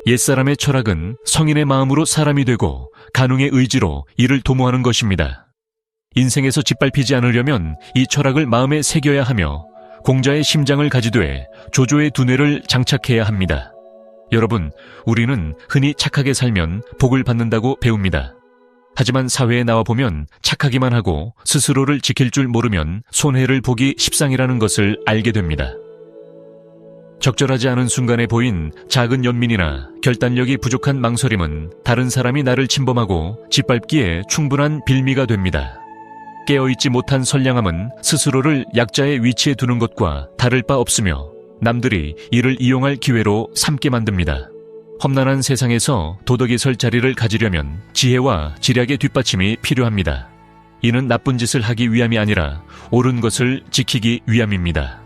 옛사람의 철학은 성인의 마음으로 사람이 되고 간웅의 의지로 이를 도모하는 것입니다. 인생에서 짓밟히지 않으려면 이 철학을 마음에 새겨야 하며 공자의 심장을 가지되 조조의 두뇌를 장착해야 합니다. 여러분, 우리는 흔히 착하게 살면 복을 받는다고 배웁니다. 하지만 사회에 나와보면 착하기만 하고 스스로를 지킬 줄 모르면 손해를 보기 십상이라는 것을 알게 됩니다. 적절하지 않은 순간에 보인 작은 연민이나 결단력이 부족한 망설임은 다른 사람이 나를 침범하고 짓밟기에 충분한 빌미가 됩니다. 깨어있지 못한 선량함은 스스로를 약자의 위치에 두는 것과 다를 바 없으며 남들이 이를 이용할 기회로 삼게 만듭니다. 험난한 세상에서 도덕이 설 자리를 가지려면 지혜와 지략의 뒷받침이 필요합니다. 이는 나쁜 짓을 하기 위함이 아니라 옳은 것을 지키기 위함입니다.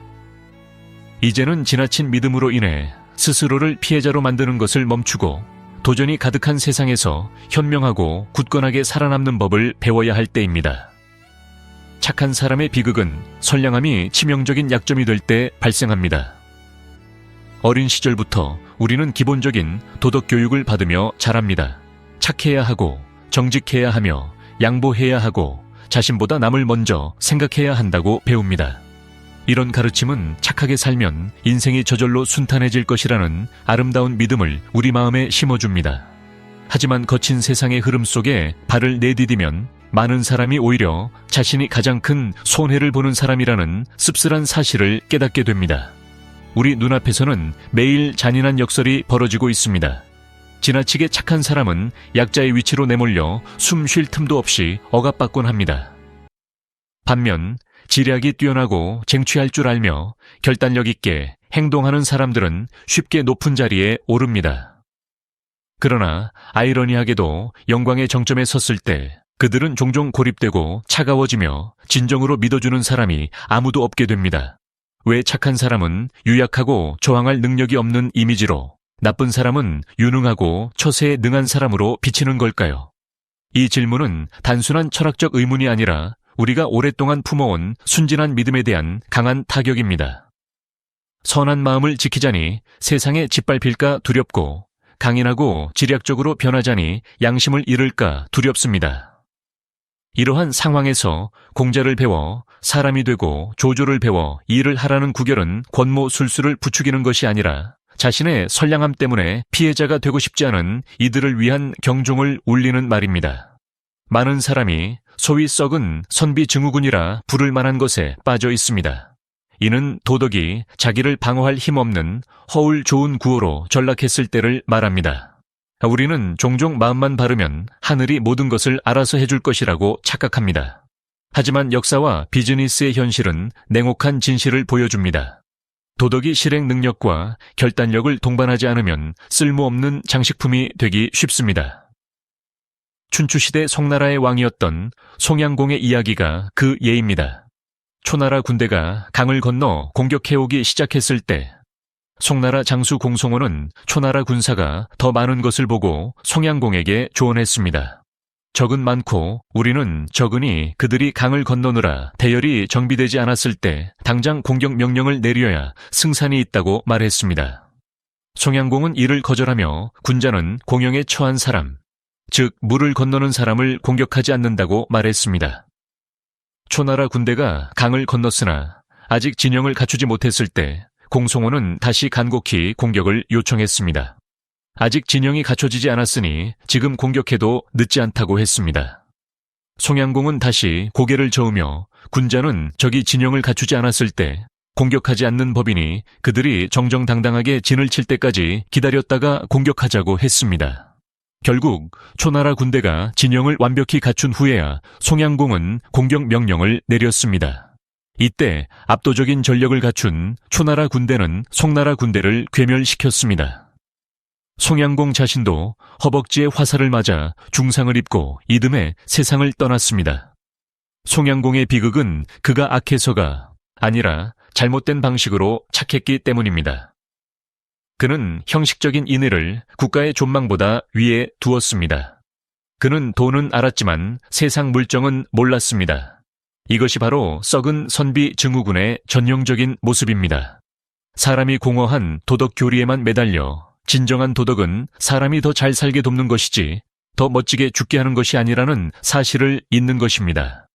이제는 지나친 믿음으로 인해 스스로를 피해자로 만드는 것을 멈추고 도전이 가득한 세상에서 현명하고 굳건하게 살아남는 법을 배워야 할 때입니다. 착한 사람의 비극은 선량함이 치명적인 약점이 될 때 발생합니다. 어린 시절부터 우리는 기본적인 도덕 교육을 받으며 자랍니다. 착해야 하고 정직해야 하며 양보해야 하고 자신보다 남을 먼저 생각해야 한다고 배웁니다. 이런 가르침은 착하게 살면 인생이 저절로 순탄해질 것이라는 아름다운 믿음을 우리 마음에 심어줍니다. 하지만 거친 세상의 흐름 속에 발을 내디디면 많은 사람이 오히려 자신이 가장 큰 손해를 보는 사람이라는 씁쓸한 사실을 깨닫게 됩니다. 우리 눈앞에서는 매일 잔인한 역설이 벌어지고 있습니다. 지나치게 착한 사람은 약자의 위치로 내몰려 숨 쉴 틈도 없이 억압받곤 합니다. 반면 지략이 뛰어나고 쟁취할 줄 알며 결단력 있게 행동하는 사람들은 쉽게 높은 자리에 오릅니다. 그러나 아이러니하게도 영광의 정점에 섰을 때 그들은 종종 고립되고 차가워지며 진정으로 믿어주는 사람이 아무도 없게 됩니다. 왜 착한 사람은 유약하고 저항할 능력이 없는 이미지로 나쁜 사람은 유능하고 처세에 능한 사람으로 비치는 걸까요? 이 질문은 단순한 철학적 의문이 아니라 우리가 오랫동안 품어온 순진한 믿음에 대한 강한 타격입니다. 선한 마음을 지키자니 세상에 짓밟힐까 두렵고 강인하고 지략적으로 변하자니 양심을 잃을까 두렵습니다. 이러한 상황에서 공자를 배워 사람이 되고 조조를 배워 일을 하라는 구결은 권모술수를 부추기는 것이 아니라 자신의 선량함 때문에 피해자가 되고 싶지 않은 이들을 위한 경종을 울리는 말입니다. 많은 사람이 소위 썩은 선비증후군이라 부를 만한 것에 빠져 있습니다. 이는 도덕이 자기를 방어할 힘없는 허울 좋은 구호로 전락했을 때를 말합니다. 우리는 종종 마음만 바르면 하늘이 모든 것을 알아서 해줄 것이라고 착각합니다. 하지만 역사와 비즈니스의 현실은 냉혹한 진실을 보여줍니다. 도덕이 실행 능력과 결단력을 동반하지 않으면 쓸모없는 장식품이 되기 쉽습니다. 춘추시대 송나라의 왕이었던 송양공의 이야기가 그 예입니다. 초나라 군대가 강을 건너 공격해오기 시작했을 때 송나라 장수 공송원은 초나라 군사가 더 많은 것을 보고 송양공에게 조언했습니다. 적은 많고 우리는 적으니 그들이 강을 건너느라 대열이 정비되지 않았을 때 당장 공격 명령을 내려야 승산이 있다고 말했습니다. 송양공은 이를 거절하며 군자는 공영에 처한 사람, 즉 물을 건너는 사람을 공격하지 않는다고 말했습니다. 초나라 군대가 강을 건넜으나 아직 진영을 갖추지 못했을 때 공송원은 다시 간곡히 공격을 요청했습니다. 아직 진영이 갖춰지지 않았으니 지금 공격해도 늦지 않다고 했습니다. 송양공은 다시 고개를 저으며 군자는 적이 진영을 갖추지 않았을 때 공격하지 않는 법이니 그들이 정정당당하게 진을 칠 때까지 기다렸다가 공격하자고 했습니다. 결국 초나라 군대가 진영을 완벽히 갖춘 후에야 송양공은 공격 명령을 내렸습니다. 이때 압도적인 전력을 갖춘 초나라 군대는 송나라 군대를 괴멸시켰습니다. 송양공 자신도 허벅지에 화살을 맞아 중상을 입고 이듬해 세상을 떠났습니다. 송양공의 비극은 그가 악해서가 아니라 잘못된 방식으로 착했기 때문입니다. 그는 형식적인 인애를 국가의 존망보다 위에 두었습니다. 그는 돈은 알았지만 세상 물정은 몰랐습니다. 이것이 바로 썩은 선비 증후군의 전형적인 모습입니다. 사람이 공허한 도덕 교리에만 매달려 진정한 도덕은 사람이 더 잘 살게 돕는 것이지 더 멋지게 죽게 하는 것이 아니라는 사실을 잊는 것입니다.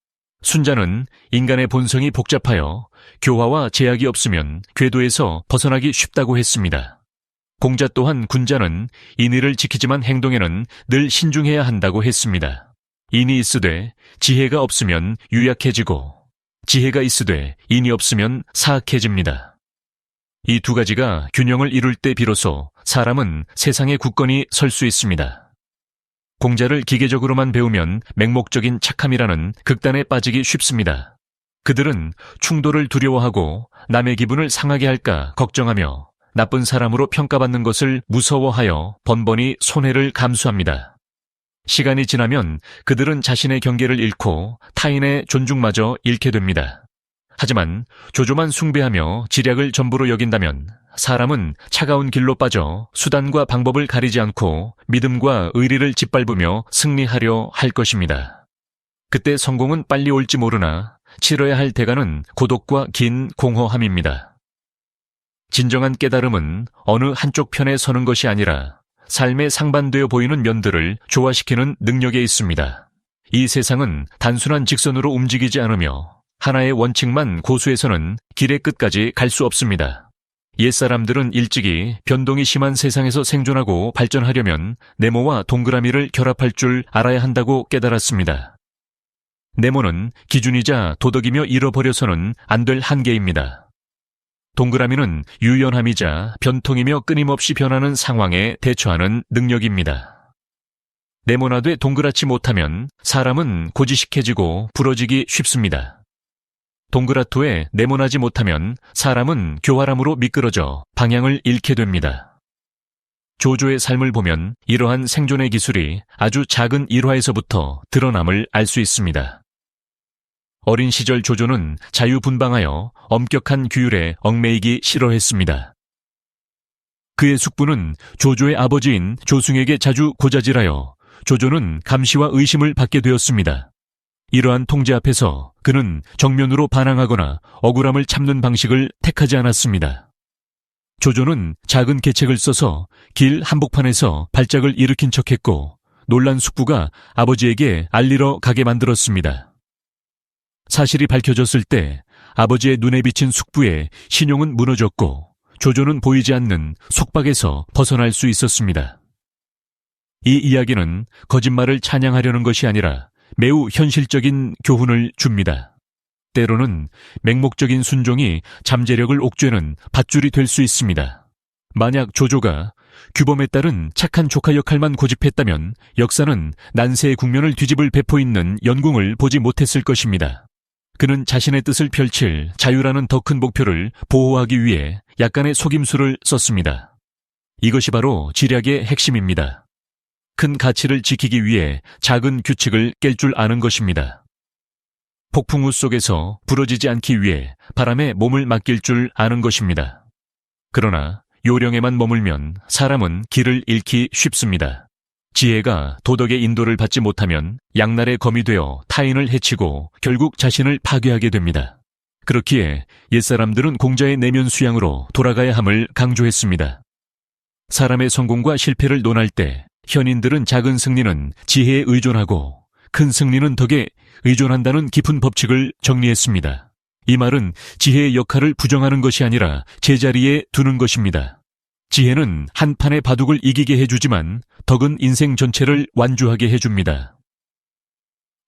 순자는 인간의 본성이 복잡하여 교화와 제약이 없으면 궤도에서 벗어나기 쉽다고 했습니다. 공자 또한 군자는 인의를 지키지만 행동에는 늘 신중해야 한다고 했습니다. 인이 있으되 지혜가 없으면 유약해지고 지혜가 있으되 인이 없으면 사악해집니다. 이 두 가지가 균형을 이룰 때 비로소 사람은 세상의 굳건히 설 수 있습니다. 공자를 기계적으로만 배우면 맹목적인 착함이라는 극단에 빠지기 쉽습니다. 그들은 충돌을 두려워하고 남의 기분을 상하게 할까 걱정하며 나쁜 사람으로 평가받는 것을 무서워하여 번번이 손해를 감수합니다. 시간이 지나면 그들은 자신의 경계를 잃고 타인의 존중마저 잃게 됩니다. 하지만 조조만 숭배하며 지략을 전부로 여긴다면 사람은 차가운 길로 빠져 수단과 방법을 가리지 않고 믿음과 의리를 짓밟으며 승리하려 할 것입니다. 그때 성공은 빨리 올지 모르나 치러야 할 대가는 고독과 긴 공허함입니다. 진정한 깨달음은 어느 한쪽 편에 서는 것이 아니라 삶에 상반되어 보이는 면들을 조화시키는 능력에 있습니다. 이 세상은 단순한 직선으로 움직이지 않으며 하나의 원칙만 고수해서는 길의 끝까지 갈 수 없습니다. 옛사람들은 일찍이 변동이 심한 세상에서 생존하고 발전하려면 네모와 동그라미를 결합할 줄 알아야 한다고 깨달았습니다. 네모는 기준이자 도덕이며 잃어버려서는 안 될 한계입니다. 동그라미는 유연함이자 변통이며 끊임없이 변하는 상황에 대처하는 능력입니다. 네모나되 동그랗지 못하면 사람은 고지식해지고 부러지기 쉽습니다. 동그랗도에 네모나지 못하면 사람은 교활함으로 미끄러져 방향을 잃게 됩니다. 조조의 삶을 보면 이러한 생존의 기술이 아주 작은 일화에서부터 드러남을 알 수 있습니다. 어린 시절 조조는 자유분방하여 엄격한 규율에 얽매이기 싫어했습니다. 그의 숙부는 조조의 아버지인 조승에게 자주 고자질하여 조조는 감시와 의심을 받게 되었습니다. 이러한 통제 앞에서 그는 정면으로 반항하거나 억울함을 참는 방식을 택하지 않았습니다. 조조는 작은 계책을 써서 길 한복판에서 발작을 일으킨 척했고 놀란 숙부가 아버지에게 알리러 가게 만들었습니다. 사실이 밝혀졌을 때 아버지의 눈에 비친 숙부의 신용은 무너졌고 조조는 보이지 않는 속박에서 벗어날 수 있었습니다. 이 이야기는 거짓말을 찬양하려는 것이 아니라 매우 현실적인 교훈을 줍니다. 때로는 맹목적인 순종이 잠재력을 옥죄는 밧줄이 될 수 있습니다. 만약 조조가 규범에 따른 착한 조카 역할만 고집했다면 역사는 난세의 국면을 뒤집을 배포 있는 연궁을 보지 못했을 것입니다. 그는 자신의 뜻을 펼칠 자유라는 더 큰 목표를 보호하기 위해 약간의 속임수를 썼습니다. 이것이 바로 지략의 핵심입니다. 큰 가치를 지키기 위해 작은 규칙을 깰 줄 아는 것입니다. 폭풍우 속에서 부러지지 않기 위해 바람에 몸을 맡길 줄 아는 것입니다. 그러나 요령에만 머물면 사람은 길을 잃기 쉽습니다. 지혜가 도덕의 인도를 받지 못하면 양날의 검이 되어 타인을 해치고 결국 자신을 파괴하게 됩니다. 그렇기에 옛사람들은 공자의 내면 수양으로 돌아가야 함을 강조했습니다. 사람의 성공과 실패를 논할 때 현인들은 작은 승리는 지혜에 의존하고 큰 승리는 덕에 의존한다는 깊은 법칙을 정리했습니다. 이 말은 지혜의 역할을 부정하는 것이 아니라 제자리에 두는 것입니다. 지혜는 한 판의 바둑을 이기게 해주지만 덕은 인생 전체를 완주하게 해줍니다.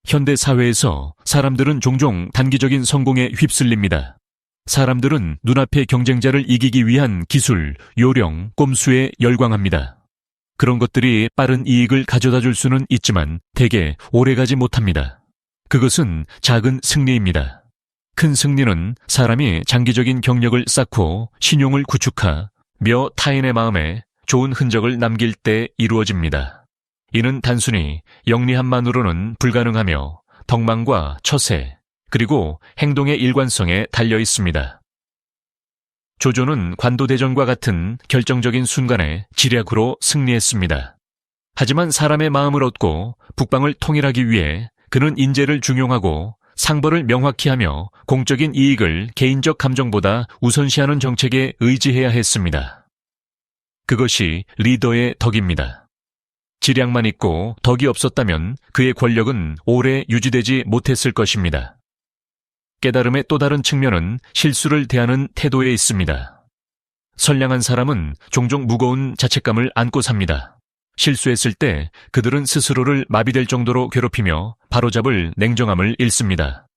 현대 사회에서 사람들은 종종 단기적인 성공에 휩쓸립니다. 사람들은 눈앞의 경쟁자를 이기기 위한 기술, 요령, 꼼수에 열광합니다. 그런 것들이 빠른 이익을 가져다 줄 수는 있지만 대개 오래가지 못합니다. 그것은 작은 승리입니다. 큰 승리는 사람이 장기적인 경력을 쌓고 신용을 구축하며 타인의 마음에 좋은 흔적을 남길 때 이루어집니다. 이는 단순히 영리함만으로는 불가능하며 덕망과 처세, 그리고 행동의 일관성에 달려 있습니다. 조조는 관도대전과 같은 결정적인 순간에 지략으로 승리했습니다. 하지만 사람의 마음을 얻고 북방을 통일하기 위해 그는 인재를 중용하고 상벌을 명확히 하며 공적인 이익을 개인적 감정보다 우선시하는 정책에 의지해야 했습니다. 그것이 리더의 덕입니다. 지략만 있고 덕이 없었다면 그의 권력은 오래 유지되지 못했을 것입니다. 깨달음의 또 다른 측면은 실수를 대하는 태도에 있습니다. 선량한 사람은 종종 무거운 자책감을 안고 삽니다. 실수했을 때 그들은 스스로를 마비될 정도로 괴롭히며 바로잡을 냉정함을 잃습니다.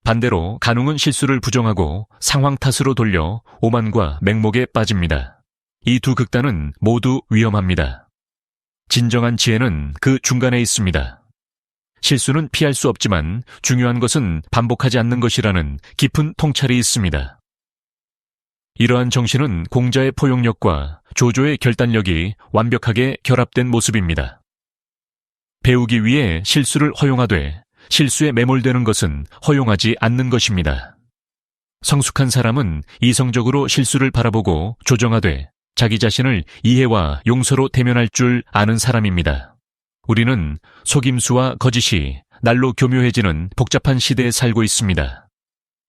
반대로 간웅은 실수를 부정하고 상황 탓으로 돌려 오만과 맹목에 빠집니다. 이 두 극단은 모두 위험합니다. 진정한 지혜는 그 중간에 있습니다. 실수는 피할 수 없지만 중요한 것은 반복하지 않는 것이라는 깊은 통찰이 있습니다. 이러한 정신은 공자의 포용력과 조조의 결단력이 완벽하게 결합된 모습입니다. 배우기 위해 실수를 허용하되 실수에 매몰되는 것은 허용하지 않는 것입니다. 성숙한 사람은 이성적으로 실수를 바라보고 조정하되 자기 자신을 이해와 용서로 대면할 줄 아는 사람입니다. 우리는 속임수와 거짓이 날로 교묘해지는 복잡한 시대에 살고 있습니다.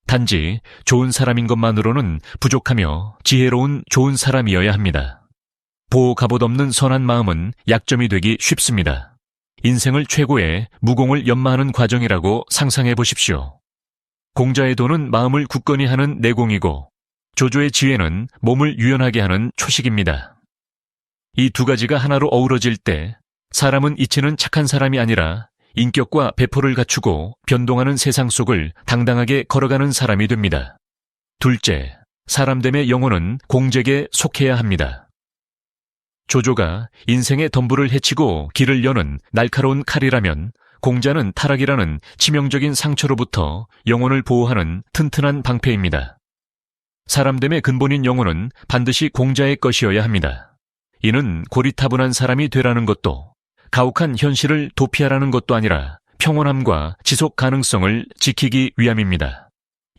단지 좋은 사람인 것만으로는 부족하며 지혜로운 좋은 사람이어야 합니다. 보호 갑옷 없는 선한 마음은 약점이 되기 쉽습니다. 인생을 최고의 무공을 연마하는 과정이라고 상상해 보십시오. 공자의 도는 마음을 굳건히 하는 내공이고 조조의 지혜는 몸을 유연하게 하는 초식입니다. 이 두 가지가 하나로 어우러질 때 사람은 이치는 착한 사람이 아니라 인격과 배포를 갖추고 변동하는 세상 속을 당당하게 걸어가는 사람이 됩니다. 둘째, 사람됨의 영혼은 공적에 속해야 합니다. 조조가 인생의 덤불을 헤치고 길을 여는 날카로운 칼이라면 공자는 타락이라는 치명적인 상처로부터 영혼을 보호하는 튼튼한 방패입니다. 사람됨의 근본인 영혼은 반드시 공자의 것이어야 합니다. 이는 고리타분한 사람이 되라는 것도 가혹한 현실을 도피하라는 것도 아니라 평온함과 지속 가능성을 지키기 위함입니다.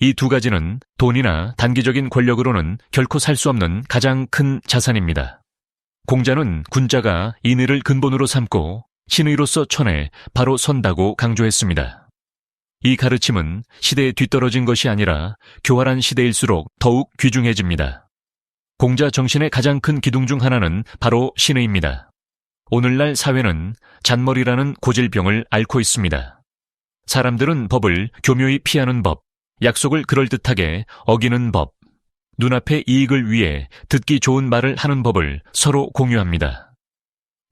이 두 가지는 돈이나 단기적인 권력으로는 결코 살 수 없는 가장 큰 자산입니다. 공자는 군자가 인의를 근본으로 삼고 신의로서 천에 바로 선다고 강조했습니다. 이 가르침은 시대에 뒤떨어진 것이 아니라 교활한 시대일수록 더욱 귀중해집니다. 공자 정신의 가장 큰 기둥 중 하나는 바로 신의입니다. 오늘날 사회는 잔머리라는 고질병을 앓고 있습니다. 사람들은 법을 교묘히 피하는 법, 약속을 그럴듯하게 어기는 법, 눈앞의 이익을 위해 듣기 좋은 말을 하는 법을 서로 공유합니다.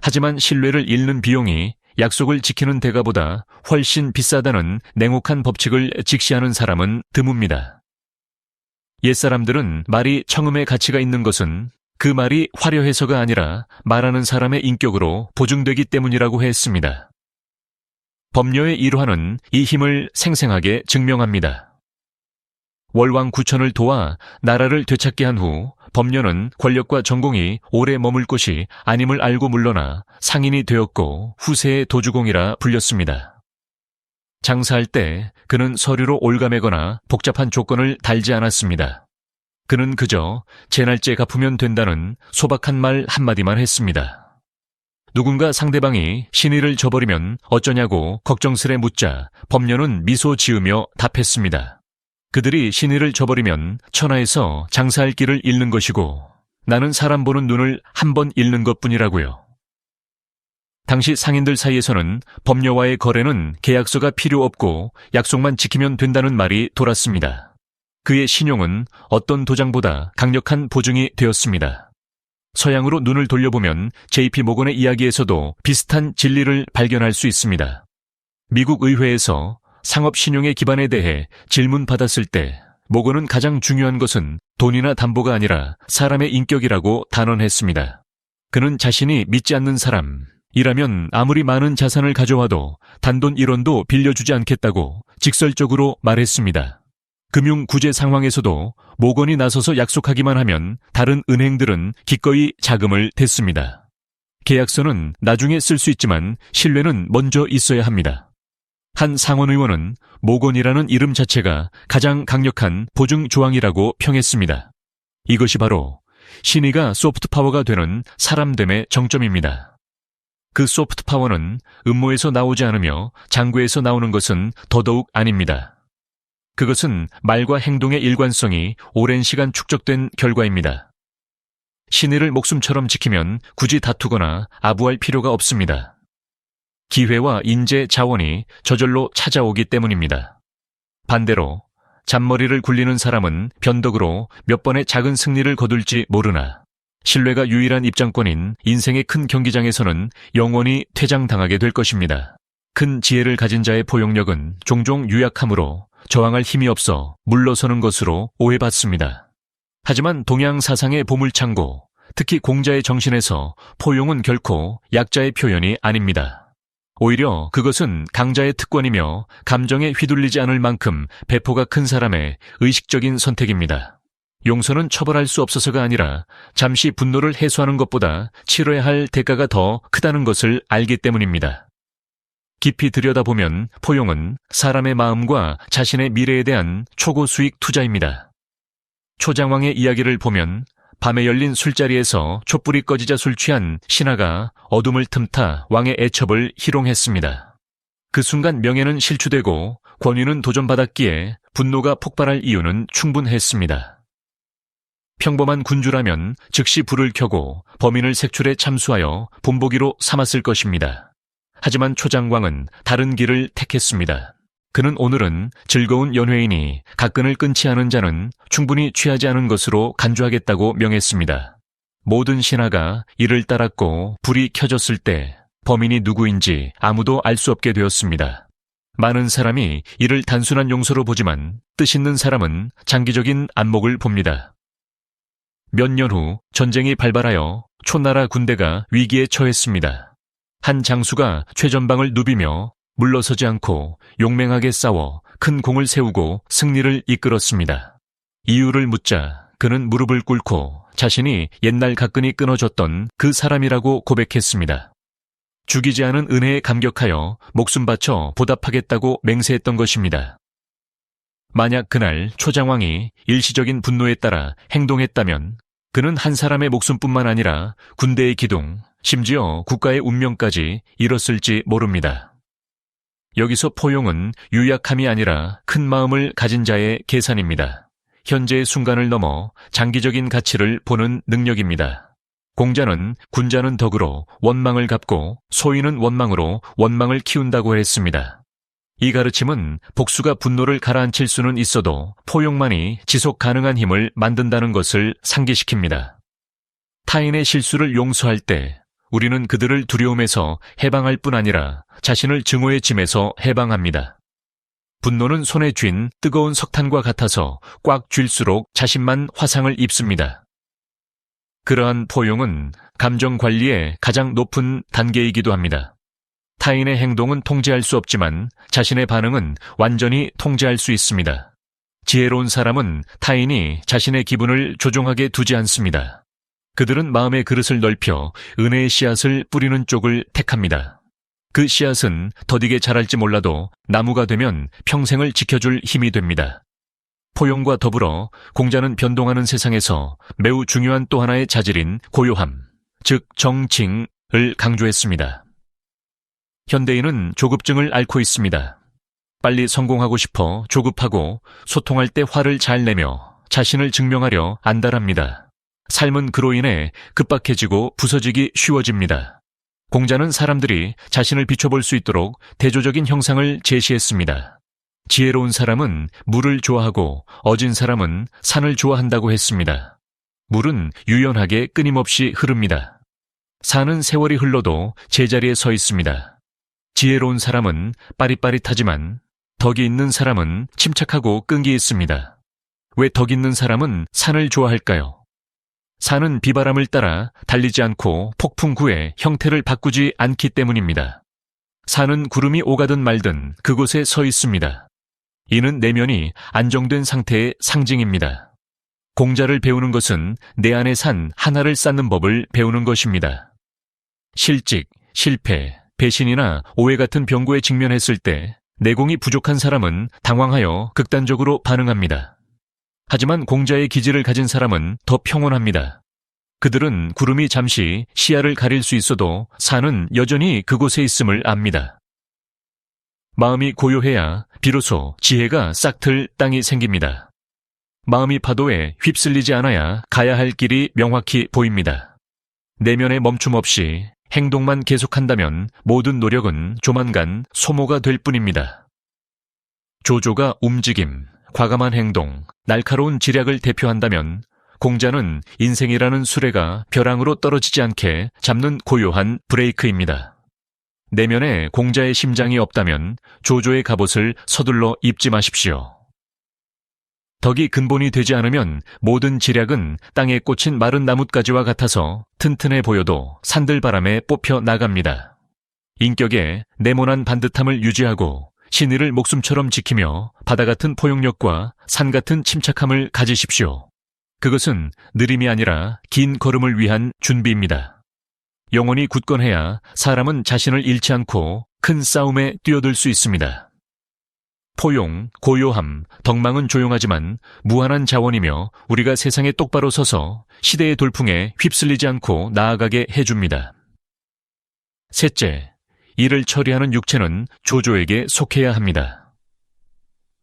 하지만 신뢰를 잃는 비용이 약속을 지키는 대가보다 훨씬 비싸다는 냉혹한 법칙을 직시하는 사람은 드뭅니다. 옛사람들은 말이 청음의 가치가 있는 것은 그 말이 화려해서가 아니라 말하는 사람의 인격으로 보증되기 때문이라고 했습니다. 법녀의 일화는 이 힘을 생생하게 증명합니다. 월왕 구천을 도와 나라를 되찾게 한 후 법녀는 권력과 전공이 오래 머물 곳이 아님을 알고 물러나 상인이 되었고 후세의 도주공이라 불렸습니다. 장사할 때 그는 서류로 올가매거나 복잡한 조건을 달지 않았습니다. 그는 그저 제 날째 갚으면 된다는 소박한 말 한마디만 했습니다. 누군가 상대방이 신의를 저버리면 어쩌냐고 걱정스레 묻자 법녀는 미소 지으며 답했습니다. 그들이 신의를 저버리면 천하에서 장사할 길을 잃는 것이고 나는 사람 보는 눈을 한 번 잃는 것뿐이라고요. 당시 상인들 사이에서는 법녀와의 거래는 계약서가 필요 없고 약속만 지키면 된다는 말이 돌았습니다. 그의 신용은 어떤 도장보다 강력한 보증이 되었습니다. 서양으로 눈을 돌려보면 JP 모건의 이야기에서도 비슷한 진리를 발견할 수 있습니다. 미국 의회에서 상업 신용의 기반에 대해 질문받았을 때 모건은 가장 중요한 것은 돈이나 담보가 아니라 사람의 인격이라고 단언했습니다. 그는 자신이 믿지 않는 사람이라면 아무리 많은 자산을 가져와도 단돈 1원도 빌려주지 않겠다고 직설적으로 말했습니다. 금융 구제 상황에서도 모건이 나서서 약속하기만 하면 다른 은행들은 기꺼이 자금을 댔습니다. 계약서는 나중에 쓸 수 있지만 신뢰는 먼저 있어야 합니다. 한 상원의원은 모건이라는 이름 자체가 가장 강력한 보증 조항이라고 평했습니다. 이것이 바로 신의가 소프트 파워가 되는 사람됨의 정점입니다. 그 소프트 파워는 음모에서 나오지 않으며 장구에서 나오는 것은 더더욱 아닙니다. 그것은 말과 행동의 일관성이 오랜 시간 축적된 결과입니다. 신의를 목숨처럼 지키면 굳이 다투거나 아부할 필요가 없습니다. 기회와 인재, 자원이 저절로 찾아오기 때문입니다. 반대로 잔머리를 굴리는 사람은 변덕으로 몇 번의 작은 승리를 거둘지 모르나 신뢰가 유일한 입장권인 인생의 큰 경기장에서는 영원히 퇴장당하게 될 것입니다. 큰 지혜를 가진 자의 포용력은 종종 유약함으로 저항할 힘이 없어 물러서는 것으로 오해받습니다. 하지만 동양 사상의 보물창고, 특히 공자의 정신에서 포용은 결코 약자의 표현이 아닙니다. 오히려 그것은 강자의 특권이며 감정에 휘둘리지 않을 만큼 배포가 큰 사람의 의식적인 선택입니다. 용서는 처벌할 수 없어서가 아니라 잠시 분노를 해소하는 것보다 치러야 할 대가가 더 크다는 것을 알기 때문입니다. 깊이 들여다보면 포용은 사람의 마음과 자신의 미래에 대한 초고 수익 투자입니다. 초장왕의 이야기를 보면 밤에 열린 술자리에서 촛불이 꺼지자 술 취한 신하가 어둠을 틈타 왕의 애첩을 희롱했습니다. 그 순간 명예는 실추되고 권위는 도전받았기에 분노가 폭발할 이유는 충분했습니다. 평범한 군주라면 즉시 불을 켜고 범인을 색출해 참수하여 본보기로 삼았을 것입니다. 하지만 초장왕은 다른 길을 택했습니다. 그는 오늘은 즐거운 연회이니 가끈을 끊지 않은 자는 충분히 취하지 않은 것으로 간주하겠다고 명했습니다. 모든 신하가 이를 따랐고 불이 켜졌을 때 범인이 누구인지 아무도 알 수 없게 되었습니다. 많은 사람이 이를 단순한 용서로 보지만 뜻있는 사람은 장기적인 안목을 봅니다. 몇 년 후 전쟁이 발발하여 초나라 군대가 위기에 처했습니다. 한 장수가 최전방을 누비며 물러서지 않고 용맹하게 싸워 큰 공을 세우고 승리를 이끌었습니다. 이유를 묻자 그는 무릎을 꿇고 자신이 옛날 가끈이 끊어졌던 그 사람이라고 고백했습니다. 죽이지 않은 은혜에 감격하여 목숨 바쳐 보답하겠다고 맹세했던 것입니다. 만약 그날 초장왕이 일시적인 분노에 따라 행동했다면 그는 한 사람의 목숨뿐만 아니라 군대의 기둥, 심지어 국가의 운명까지 잃었을지 모릅니다. 여기서 포용은 유약함이 아니라 큰 마음을 가진 자의 계산입니다. 현재의 순간을 넘어 장기적인 가치를 보는 능력입니다. 공자는 군자는 덕으로 원망을 갚고 소인은 원망으로 원망을 키운다고 했습니다. 이 가르침은 복수가 분노를 가라앉힐 수는 있어도 포용만이 지속 가능한 힘을 만든다는 것을 상기시킵니다. 타인의 실수를 용서할 때 우리는 그들을 두려움에서 해방할 뿐 아니라 자신을 증오의 짐에서 해방합니다. 분노는 손에 쥔 뜨거운 석탄과 같아서 꽉 쥘수록 자신만 화상을 입습니다. 그러한 포용은 감정 관리의 가장 높은 단계이기도 합니다. 타인의 행동은 통제할 수 없지만 자신의 반응은 완전히 통제할 수 있습니다. 지혜로운 사람은 타인이 자신의 기분을 조종하게 두지 않습니다. 그들은 마음의 그릇을 넓혀 은혜의 씨앗을 뿌리는 쪽을 택합니다. 그 씨앗은 더디게 자랄지 몰라도 나무가 되면 평생을 지켜줄 힘이 됩니다. 포용과 더불어 공자는 변동하는 세상에서 매우 중요한 또 하나의 자질인 고요함, 즉 정칭을 강조했습니다. 현대인은 조급증을 앓고 있습니다. 빨리 성공하고 싶어 조급하고 소통할 때 화를 잘 내며 자신을 증명하려 안달합니다. 삶은 그로 인해 급박해지고 부서지기 쉬워집니다. 공자는 사람들이 자신을 비춰볼 수 있도록 대조적인 형상을 제시했습니다. 지혜로운 사람은 물을 좋아하고 어진 사람은 산을 좋아한다고 했습니다. 물은 유연하게 끊임없이 흐릅니다. 산은 세월이 흘러도 제자리에 서 있습니다. 지혜로운 사람은 빠릿빠릿하지만 덕이 있는 사람은 침착하고 끈기 있습니다. 왜 덕 있는 사람은 산을 좋아할까요? 산은 비바람을 따라 달리지 않고 폭풍 후에 형태를 바꾸지 않기 때문입니다. 산은 구름이 오가든 말든 그곳에 서 있습니다. 이는 내면이 안정된 상태의 상징입니다. 공자를 배우는 것은 내 안의 산 하나를 쌓는 법을 배우는 것입니다. 실직, 실패, 배신이나 오해 같은 병고에 직면했을 때 내공이 부족한 사람은 당황하여 극단적으로 반응합니다. 하지만 공자의 기질을 가진 사람은 더 평온합니다. 그들은 구름이 잠시 시야를 가릴 수 있어도 산은 여전히 그곳에 있음을 압니다. 마음이 고요해야 비로소 지혜가 싹틀 땅이 생깁니다. 마음이 파도에 휩쓸리지 않아야 가야 할 길이 명확히 보입니다. 내면의 멈춤 없이 행동만 계속한다면 모든 노력은 조만간 소모가 될 뿐입니다. 조조가 움직임, 과감한 행동, 날카로운 지략을 대표한다면 공자는 인생이라는 수레가 벼랑으로 떨어지지 않게 잡는 고요한 브레이크입니다. 내면에 공자의 심장이 없다면 조조의 갑옷을 서둘러 입지 마십시오. 덕이 근본이 되지 않으면 모든 지략은 땅에 꽂힌 마른 나뭇가지와 같아서 튼튼해 보여도 산들바람에 뽑혀 나갑니다. 인격에 네모난 반듯함을 유지하고 신의를 목숨처럼 지키며 바다 같은 포용력과 산 같은 침착함을 가지십시오. 그것은 느림이 아니라 긴 걸음을 위한 준비입니다. 영혼이 굳건해야 사람은 자신을 잃지 않고 큰 싸움에 뛰어들 수 있습니다. 포용, 고요함, 덕망은 조용하지만 무한한 자원이며 우리가 세상에 똑바로 서서 시대의 돌풍에 휩쓸리지 않고 나아가게 해줍니다. 셋째, 일을 처리하는 육체는 조조에게 속해야 합니다.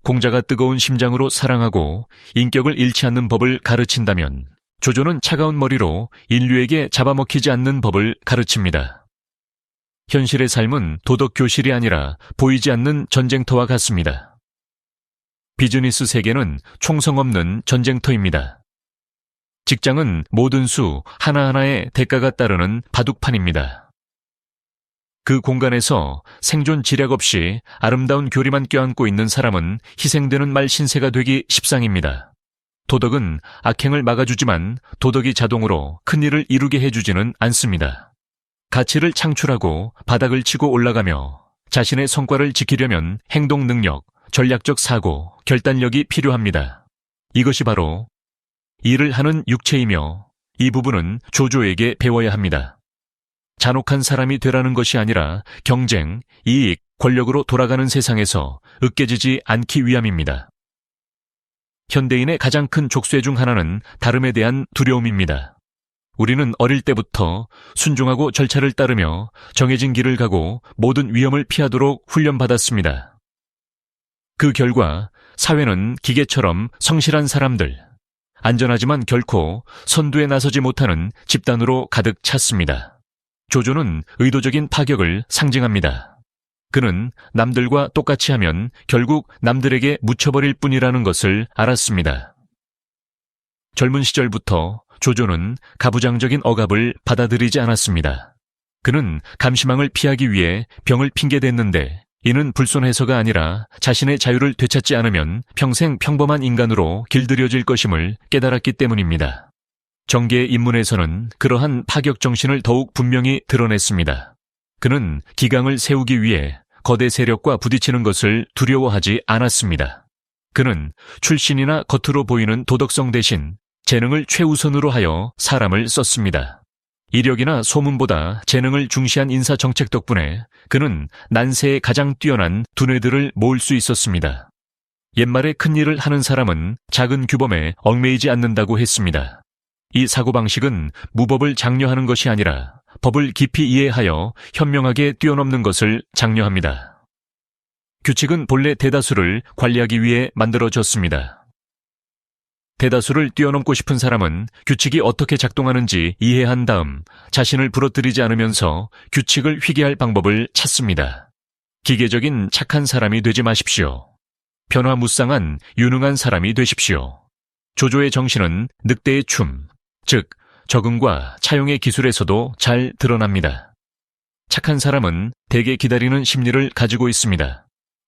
공자가 뜨거운 심장으로 사랑하고 인격을 잃지 않는 법을 가르친다면 조조는 차가운 머리로 인류에게 잡아먹히지 않는 법을 가르칩니다. 현실의 삶은 도덕 교실이 아니라 보이지 않는 전쟁터와 같습니다. 비즈니스 세계는 총성 없는 전쟁터입니다. 직장은 모든 수 하나하나의 대가가 따르는 바둑판입니다. 그 공간에서 생존 지략 없이 아름다운 교리만 껴안고 있는 사람은 희생되는 말 신세가 되기 십상입니다. 도덕은 악행을 막아주지만 도덕이 자동으로 큰일을 이루게 해주지는 않습니다. 가치를 창출하고 바닥을 치고 올라가며 자신의 성과를 지키려면 행동 능력, 전략적 사고, 결단력이 필요합니다. 이것이 바로 일을 하는 육체이며 이 부분은 조조에게 배워야 합니다. 잔혹한 사람이 되라는 것이 아니라 경쟁, 이익, 권력으로 돌아가는 세상에서 으깨지지 않기 위함입니다. 현대인의 가장 큰 족쇄 중 하나는 다름에 대한 두려움입니다. 우리는 어릴 때부터 순종하고 절차를 따르며 정해진 길을 가고 모든 위험을 피하도록 훈련받았습니다. 그 결과 사회는 기계처럼 성실한 사람들, 안전하지만 결코 선두에 나서지 못하는 집단으로 가득 찼습니다. 조조는 의도적인 파격을 상징합니다. 그는 남들과 똑같이 하면 결국 남들에게 묻혀버릴 뿐이라는 것을 알았습니다. 젊은 시절부터 조조는 가부장적인 억압을 받아들이지 않았습니다. 그는 감시망을 피하기 위해 병을 핑계댔는데 이는 불손해서가 아니라 자신의 자유를 되찾지 않으면 평생 평범한 인간으로 길들여질 것임을 깨달았기 때문입니다. 정계의 입문에서는 그러한 파격 정신을 더욱 분명히 드러냈습니다. 그는 기강을 세우기 위해 거대 세력과 부딪히는 것을 두려워하지 않았습니다. 그는 출신이나 겉으로 보이는 도덕성 대신 재능을 최우선으로 하여 사람을 썼습니다. 이력이나 소문보다 재능을 중시한 인사 정책 덕분에 그는 난세에 가장 뛰어난 두뇌들을 모을 수 있었습니다. 옛말에 큰 일을 하는 사람은 작은 규범에 얽매이지 않는다고 했습니다. 이 사고방식은 무법을 장려하는 것이 아니라 법을 깊이 이해하여 현명하게 뛰어넘는 것을 장려합니다. 규칙은 본래 대다수를 관리하기 위해 만들어졌습니다. 대다수를 뛰어넘고 싶은 사람은 규칙이 어떻게 작동하는지 이해한 다음 자신을 부러뜨리지 않으면서 규칙을 휘게할 방법을 찾습니다. 기계적인 착한 사람이 되지 마십시오. 변화무쌍한 유능한 사람이 되십시오. 조조의 정신은 늑대의 춤, 즉 적응과 차용의 기술에서도 잘 드러납니다. 착한 사람은 대개 기다리는 심리를 가지고 있습니다.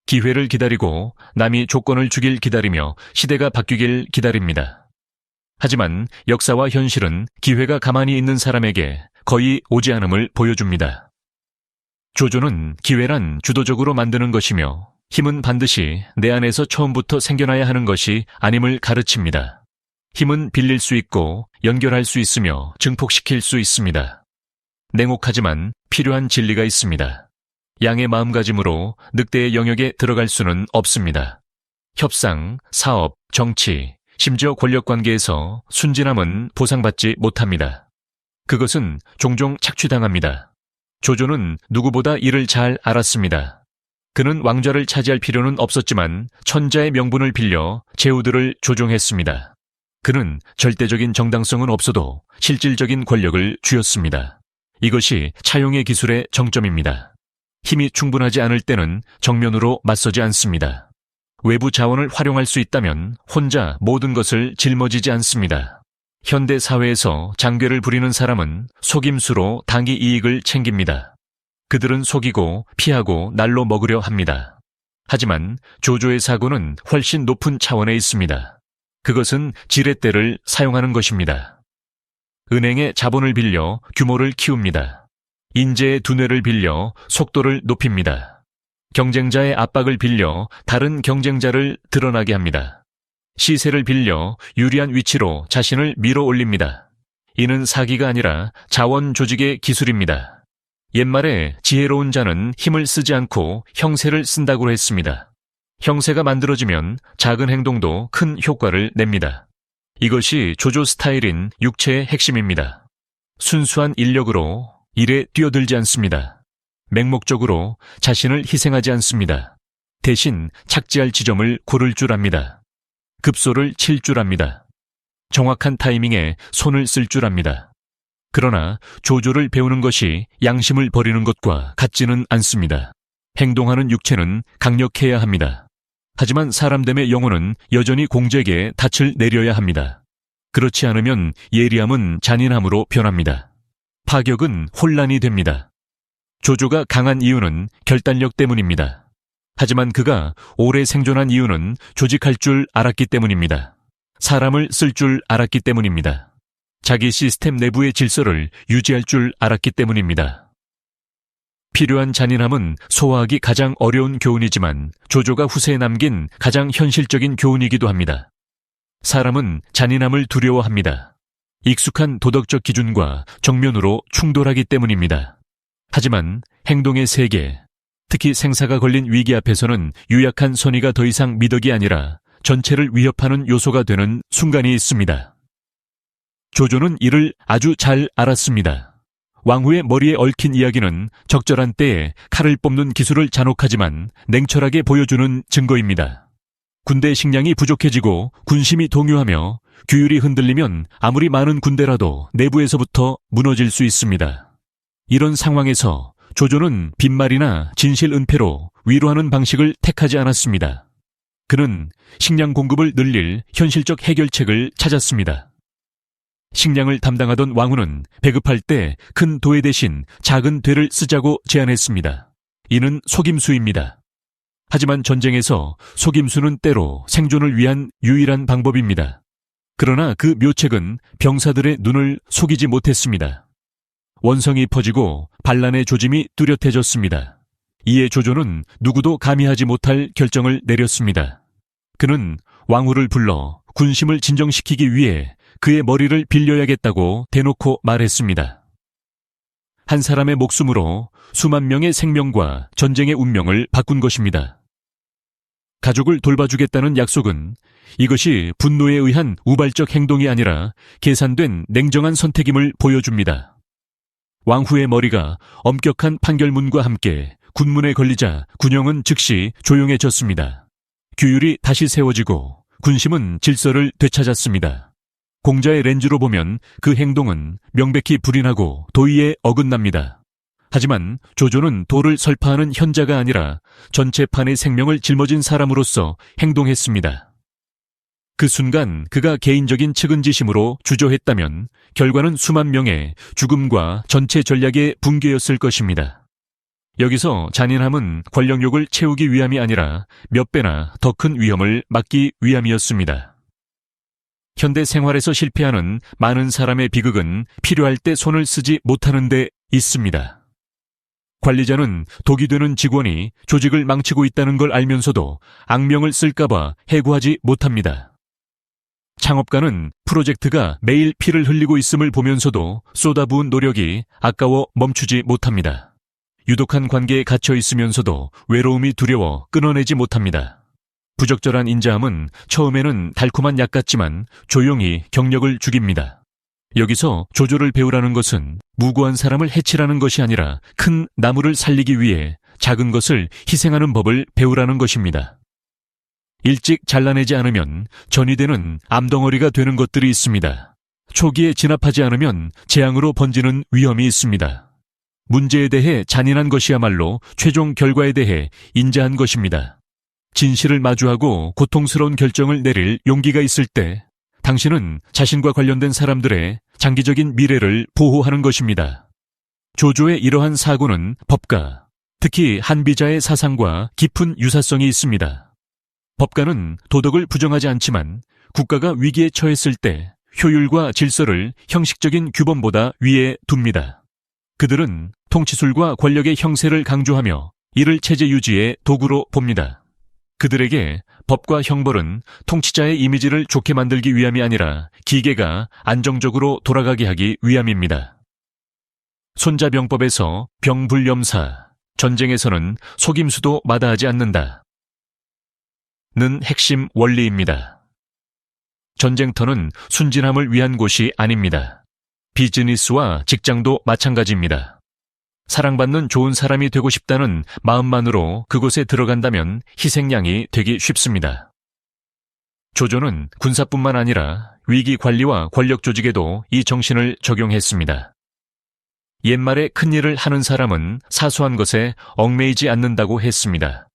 기회를 기다리고 남이 조건을 주길 기다리며 시대가 바뀌길 기다립니다. 하지만 역사와 현실은 기회가 가만히 있는 사람에게 거의 오지 않음을 보여줍니다. 조조는 기회란 주도적으로 만드는 것이며 힘은 반드시 내 안에서 처음부터 생겨나야 하는 것이 아님을 가르칩니다. 힘은 빌릴 수 있고 연결할 수 있으며 증폭시킬 수 있습니다. 냉혹하지만 필요한 진리가 있습니다. 양의 마음가짐으로 늑대의 영역에 들어갈 수는 없습니다. 협상, 사업, 정치, 심지어 권력관계에서 순진함은 보상받지 못합니다. 그것은 종종 착취당합니다. 조조는 누구보다 이를 잘 알았습니다. 그는 왕좌를 차지할 필요는 없었지만 천자의 명분을 빌려 제후들을 조종했습니다. 그는 절대적인 정당성은 없어도 실질적인 권력을 쥐었습니다. 이것이 차용의 기술의 정점입니다. 힘이 충분하지 않을 때는 정면으로 맞서지 않습니다. 외부 자원을 활용할 수 있다면 혼자 모든 것을 짊어지지 않습니다. 현대 사회에서 장괴를 부리는 사람은 속임수로 단기 이익을 챙깁니다. 그들은 속이고 피하고 날로 먹으려 합니다. 하지만 조조의 사고는 훨씬 높은 차원에 있습니다. 그것은 지렛대를 사용하는 것입니다. 은행의 자본을 빌려 규모를 키웁니다. 인재의 두뇌를 빌려 속도를 높입니다. 경쟁자의 압박을 빌려 다른 경쟁자를 드러나게 합니다. 시세를 빌려 유리한 위치로 자신을 밀어 올립니다. 이는 사기가 아니라 자원 조직의 기술입니다. 옛말에 지혜로운 자는 힘을 쓰지 않고 형세를 쓴다고 했습니다. 형세가 만들어지면 작은 행동도 큰 효과를 냅니다. 이것이 조조 스타일인 육체의 핵심입니다. 순수한 인력으로 일에 뛰어들지 않습니다. 맹목적으로 자신을 희생하지 않습니다. 대신 착지할 지점을 고를 줄 압니다. 급소를 칠 줄 압니다. 정확한 타이밍에 손을 쓸 줄 압니다. 그러나 조조를 배우는 것이 양심을 버리는 것과 같지는 않습니다. 행동하는 육체는 강력해야 합니다. 하지만 사람됨의 영혼은 여전히 공적에 닻을 내려야 합니다. 그렇지 않으면 예리함은 잔인함으로 변합니다. 파격은 혼란이 됩니다. 조조가 강한 이유는 결단력 때문입니다. 하지만 그가 오래 생존한 이유는 조직할 줄 알았기 때문입니다. 사람을 쓸 줄 알았기 때문입니다. 자기 시스템 내부의 질서를 유지할 줄 알았기 때문입니다. 필요한 잔인함은 소화하기 가장 어려운 교훈이지만 조조가 후세에 남긴 가장 현실적인 교훈이기도 합니다. 사람은 잔인함을 두려워합니다. 익숙한 도덕적 기준과 정면으로 충돌하기 때문입니다. 하지만 행동의 세계, 특히 생사가 걸린 위기 앞에서는 유약한 선의가 더 이상 미덕이 아니라 전체를 위협하는 요소가 되는 순간이 있습니다. 조조는 이를 아주 잘 알았습니다. 왕후의 머리에 얽힌 이야기는 적절한 때에 칼을 뽑는 기술을 잔혹하지만 냉철하게 보여주는 증거입니다. 군대 식량이 부족해지고 군심이 동요하며 규율이 흔들리면 아무리 많은 군대라도 내부에서부터 무너질 수 있습니다. 이런 상황에서 조조는 빈말이나 진실 은폐로 위로하는 방식을 택하지 않았습니다. 그는 식량 공급을 늘릴 현실적 해결책을 찾았습니다. 식량을 담당하던 왕후는 배급할 때 큰 도에 대신 작은 되를 쓰자고 제안했습니다. 이는 속임수입니다. 하지만 전쟁에서 속임수는 때로 생존을 위한 유일한 방법입니다. 그러나 그 묘책은 병사들의 눈을 속이지 못했습니다. 원성이 퍼지고 반란의 조짐이 뚜렷해졌습니다. 이에 조조는 누구도 감히하지 못할 결정을 내렸습니다. 그는 왕후를 불러 군심을 진정시키기 위해 그의 머리를 빌려야겠다고 대놓고 말했습니다. 한 사람의 목숨으로 수만 명의 생명과 전쟁의 운명을 바꾼 것입니다. 가족을 돌봐주겠다는 약속은 이것이 분노에 의한 우발적 행동이 아니라 계산된 냉정한 선택임을 보여줍니다. 왕후의 머리가 엄격한 판결문과 함께 군문에 걸리자 군영은 즉시 조용해졌습니다. 규율이 다시 세워지고 군심은 질서를 되찾았습니다. 공자의 렌즈로 보면 그 행동은 명백히 불인하고 도의에 어긋납니다. 하지만 조조는 도를 설파하는 현자가 아니라 전체판의 생명을 짊어진 사람으로서 행동했습니다. 그 순간 그가 개인적인 측은지심으로 주저했다면 결과는 수만 명의 죽음과 전체 전략의 붕괴였을 것입니다. 여기서 잔인함은 권력욕을 채우기 위함이 아니라 몇 배나 더 큰 위험을 막기 위함이었습니다. 현대 생활에서 실패하는 많은 사람의 비극은 필요할 때 손을 쓰지 못하는 데 있습니다. 관리자는 독이 되는 직원이 조직을 망치고 있다는 걸 알면서도 악명을 쓸까봐 해고하지 못합니다. 창업가는 프로젝트가 매일 피를 흘리고 있음을 보면서도 쏟아부은 노력이 아까워 멈추지 못합니다. 유독한 관계에 갇혀 있으면서도 외로움이 두려워 끊어내지 못합니다. 부적절한 인자함은 처음에는 달콤한 약 같지만 조용히 경력을 죽입니다. 여기서 조조를 배우라는 것은 무고한 사람을 해치라는 것이 아니라 큰 나무를 살리기 위해 작은 것을 희생하는 법을 배우라는 것입니다. 일찍 잘라내지 않으면 전이되는 암덩어리가 되는 것들이 있습니다. 초기에 진압하지 않으면 재앙으로 번지는 위험이 있습니다. 문제에 대해 잔인한 것이야말로 최종 결과에 대해 인자한 것입니다. 진실을 마주하고 고통스러운 결정을 내릴 용기가 있을 때 당신은 자신과 관련된 사람들의 장기적인 미래를 보호하는 것입니다. 조조의 이러한 사고는 법가, 특히 한비자의 사상과 깊은 유사성이 있습니다. 법가는 도덕을 부정하지 않지만 국가가 위기에 처했을 때 효율과 질서를 형식적인 규범보다 위에 둡니다. 그들은 통치술과 권력의 형세를 강조하며 이를 체제 유지의 도구로 봅니다. 그들에게 법과 형벌은 통치자의 이미지를 좋게 만들기 위함이 아니라 기계가 안정적으로 돌아가게 하기 위함입니다. 손자병법에서 병불염사, 전쟁에서는 속임수도 마다하지 않는다. 는 핵심 원리입니다. 전쟁터는 순진함을 위한 곳이 아닙니다. 비즈니스와 직장도 마찬가지입니다. 사랑받는 좋은 사람이 되고 싶다는 마음만으로 그곳에 들어간다면 희생양이 되기 쉽습니다. 조조는 군사뿐만 아니라 위기 관리와 권력 조직에도 이 정신을 적용했습니다. 옛말에 큰일을 하는 사람은 사소한 것에 얽매이지 않는다고 했습니다.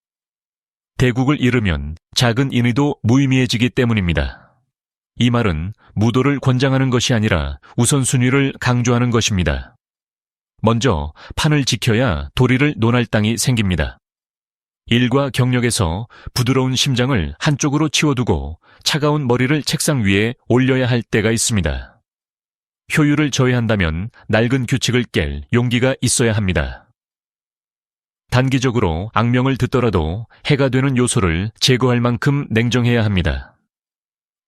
대국을 잃으면 작은 인의도 무의미해지기 때문입니다. 이 말은 무도를 권장하는 것이 아니라 우선순위를 강조하는 것입니다. 먼저 판을 지켜야 도리를 논할 땅이 생깁니다. 일과 경력에서 부드러운 심장을 한쪽으로 치워두고 차가운 머리를 책상 위에 올려야 할 때가 있습니다. 효율을 저해한다면 낡은 규칙을 깰 용기가 있어야 합니다. 단기적으로 악명을 듣더라도 해가 되는 요소를 제거할 만큼 냉정해야 합니다.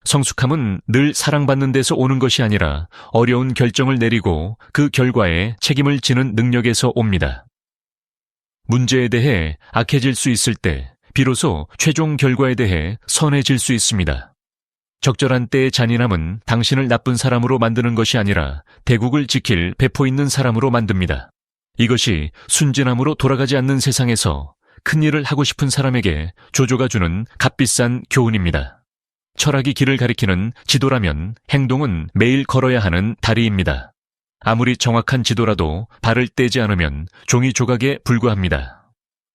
성숙함은 늘 사랑받는 데서 오는 것이 아니라 어려운 결정을 내리고 그 결과에 책임을 지는 능력에서 옵니다. 문제에 대해 악해질 수 있을 때 비로소 최종 결과에 대해 선해질 수 있습니다. 적절한 때의 잔인함은 당신을 나쁜 사람으로 만드는 것이 아니라 대국을 지킬 배포 있는 사람으로 만듭니다. 이것이 순진함으로 돌아가지 않는 세상에서 큰일을 하고 싶은 사람에게 조조가 주는 값비싼 교훈입니다. 철학이 길을 가리키는 지도라면 행동은 매일 걸어야 하는 다리입니다. 아무리 정확한 지도라도 발을 떼지 않으면 종이 조각에 불과합니다.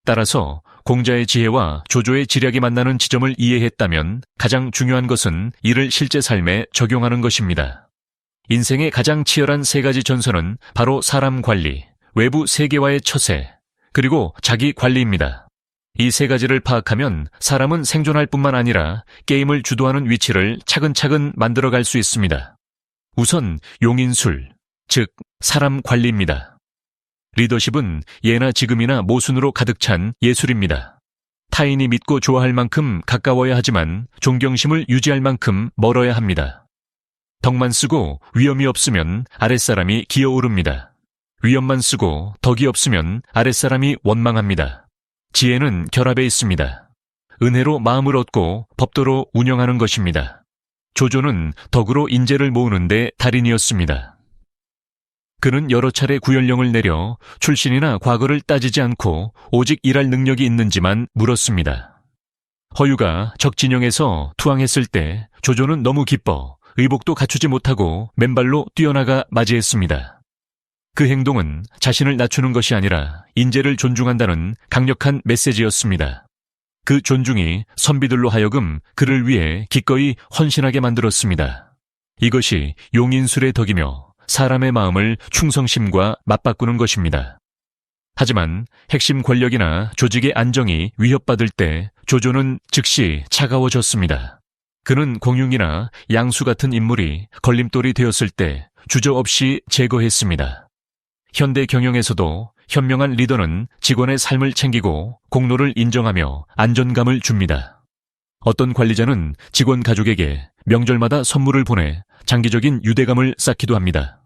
따라서 공자의 지혜와 조조의 지략이 만나는 지점을 이해했다면 가장 중요한 것은 이를 실제 삶에 적용하는 것입니다. 인생의 가장 치열한 세 가지 전선은 바로 사람 관리, 외부 세계와의 처세, 그리고 자기 관리입니다. 이 세 가지를 파악하면 사람은 생존할 뿐만 아니라 게임을 주도하는 위치를 차근차근 만들어갈 수 있습니다. 우선 용인술, 즉 사람 관리입니다. 리더십은 예나 지금이나 모순으로 가득 찬 예술입니다. 타인이 믿고 좋아할 만큼 가까워야 하지만 존경심을 유지할 만큼 멀어야 합니다. 덕만 쓰고 위엄이 없으면 아랫사람이 기어오릅니다. 위엄만 쓰고 덕이 없으면 아랫사람이 원망합니다. 지혜는 결합에 있습니다. 은혜로 마음을 얻고 법도로 운영하는 것입니다. 조조는 덕으로 인재를 모으는데 달인이었습니다. 그는 여러 차례 구연령을 내려 출신이나 과거를 따지지 않고 오직 일할 능력이 있는지만 물었습니다. 허유가 적진영에서 투항했을 때 조조는 너무 기뻐 의복도 갖추지 못하고 맨발로 뛰어나가 맞이했습니다. 그 행동은 자신을 낮추는 것이 아니라 인재를 존중한다는 강력한 메시지였습니다. 그 존중이 선비들로 하여금 그를 위해 기꺼이 헌신하게 만들었습니다. 이것이 용인술의 덕이며 사람의 마음을 충성심과 맞바꾸는 것입니다. 하지만 핵심 권력이나 조직의 안정이 위협받을 때 조조는 즉시 차가워졌습니다. 그는 공융이나 양수 같은 인물이 걸림돌이 되었을 때 주저없이 제거했습니다. 현대 경영에서도 현명한 리더는 직원의 삶을 챙기고 공로를 인정하며 안전감을 줍니다. 어떤 관리자는 직원 가족에게 명절마다 선물을 보내 장기적인 유대감을 쌓기도 합니다.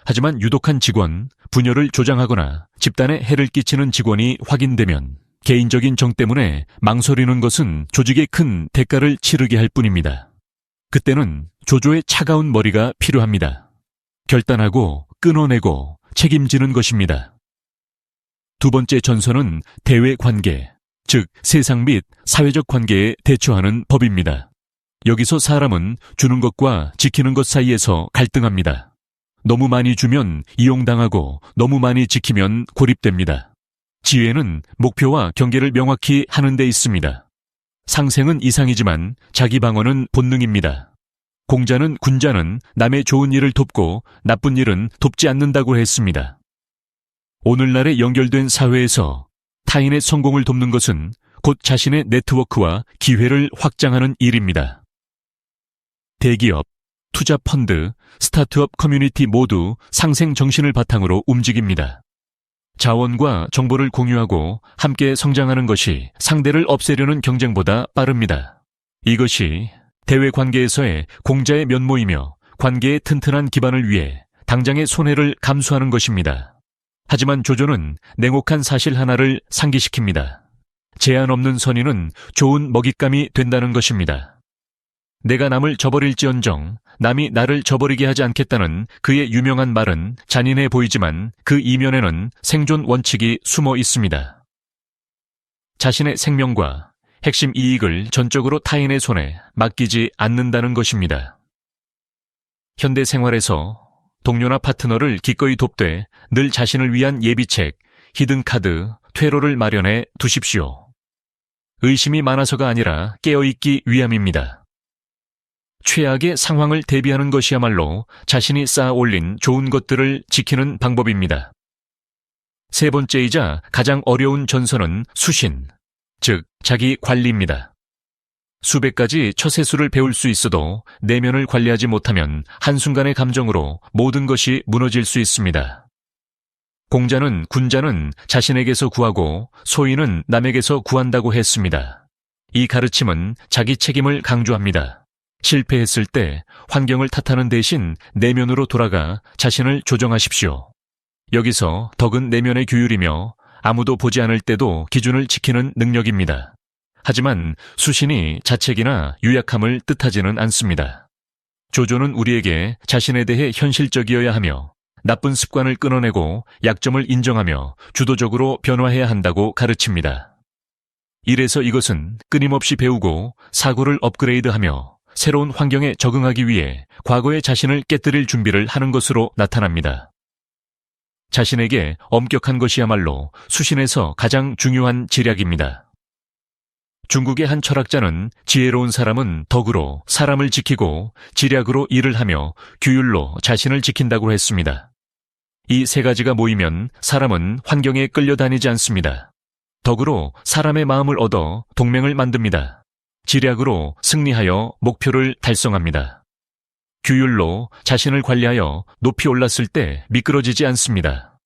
하지만 유독한 직원, 분열을 조장하거나 집단에 해를 끼치는 직원이 확인되면 개인적인 정 때문에 망설이는 것은 조직에 큰 대가를 치르게 할 뿐입니다. 그때는 조조의 차가운 머리가 필요합니다. 결단하고 끊어내고 책임지는 것입니다. 두 번째 전선은 대외 관계, 즉 세상 및 사회적 관계에 대처하는 법입니다. 여기서 사람은 주는 것과 지키는 것 사이에서 갈등합니다. 너무 많이 주면 이용당하고 너무 많이 지키면 고립됩니다. 지혜는 목표와 경계를 명확히 하는 데 있습니다. 상생은 이상이지만 자기 방어는 본능입니다. 공자는 군자는 남의 좋은 일을 돕고 나쁜 일은 돕지 않는다고 했습니다. 오늘날에 연결된 사회에서 타인의 성공을 돕는 것은 곧 자신의 네트워크와 기회를 확장하는 일입니다. 대기업, 투자 펀드, 스타트업 커뮤니티 모두 상생 정신을 바탕으로 움직입니다. 자원과 정보를 공유하고 함께 성장하는 것이 상대를 없애려는 경쟁보다 빠릅니다. 이것이 대외 관계에서의 공자의 면모이며 관계의 튼튼한 기반을 위해 당장의 손해를 감수하는 것입니다. 하지만 조조는 냉혹한 사실 하나를 상기시킵니다. 제한 없는 선의는 좋은 먹잇감이 된다는 것입니다. 내가 남을 저버릴지언정 남이 나를 저버리게 하지 않겠다는 그의 유명한 말은 잔인해 보이지만 그 이면에는 생존 원칙이 숨어 있습니다. 자신의 생명과 핵심 이익을 전적으로 타인의 손에 맡기지 않는다는 것입니다. 현대 생활에서 동료나 파트너를 기꺼이 돕되 늘 자신을 위한 예비책, 히든카드, 퇴로를 마련해 두십시오. 의심이 많아서가 아니라 깨어있기 위함입니다. 최악의 상황을 대비하는 것이야말로 자신이 쌓아 올린 좋은 것들을 지키는 방법입니다. 세 번째이자 가장 어려운 전선은 수신, 즉 자기 관리입니다. 수백 가지 처세술을 배울 수 있어도 내면을 관리하지 못하면 한순간의 감정으로 모든 것이 무너질 수 있습니다. 공자는 군자는 자신에게서 구하고 소인은 남에게서 구한다고 했습니다. 이 가르침은 자기 책임을 강조합니다. 실패했을 때 환경을 탓하는 대신 내면으로 돌아가 자신을 조정하십시오. 여기서 덕은 내면의 규율이며 아무도 보지 않을 때도 기준을 지키는 능력입니다. 하지만 수신이 자책이나 유약함을 뜻하지는 않습니다. 조조는 우리에게 자신에 대해 현실적이어야 하며 나쁜 습관을 끊어내고 약점을 인정하며 주도적으로 변화해야 한다고 가르칩니다. 이래서 이것은 끊임없이 배우고 사고를 업그레이드하며 새로운 환경에 적응하기 위해 과거의 자신을 깨뜨릴 준비를 하는 것으로 나타납니다. 자신에게 엄격한 것이야말로 수신에서 가장 중요한 지략입니다. 중국의 한 철학자는 지혜로운 사람은 덕으로 사람을 지키고 지략으로 일을 하며 규율로 자신을 지킨다고 했습니다. 이 세 가지가 모이면 사람은 환경에 끌려다니지 않습니다. 덕으로 사람의 마음을 얻어 동맹을 만듭니다. 지략으로 승리하여 목표를 달성합니다. 규율로 자신을 관리하여 높이 올랐을 때 미끄러지지 않습니다.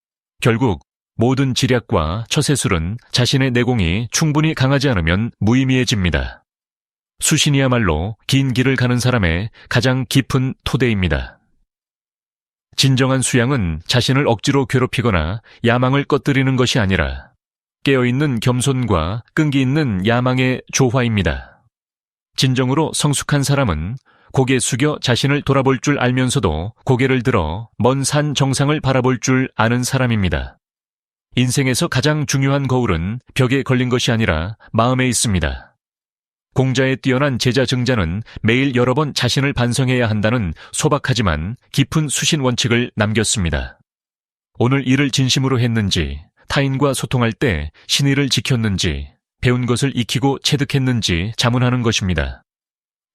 결국 모든 지략과 처세술은 자신의 내공이 충분히 강하지 않으면 무의미해집니다. 수신이야말로 긴 길을 가는 사람의 가장 깊은 토대입니다. 진정한 수양은 자신을 억지로 괴롭히거나 야망을 꺼뜨리는 것이 아니라 깨어있는 겸손과 끈기 있는 야망의 조화입니다. 진정으로 성숙한 사람은 고개 숙여 자신을 돌아볼 줄 알면서도 고개를 들어 먼 산 정상을 바라볼 줄 아는 사람입니다. 인생에서 가장 중요한 거울은 벽에 걸린 것이 아니라 마음에 있습니다. 공자의 뛰어난 제자 증자는 매일 여러 번 자신을 반성해야 한다는 소박하지만 깊은 수신 원칙을 남겼습니다. 오늘 일을 진심으로 했는지, 타인과 소통할 때 신의를 지켰는지, 배운 것을 익히고 체득했는지 자문하는 것입니다.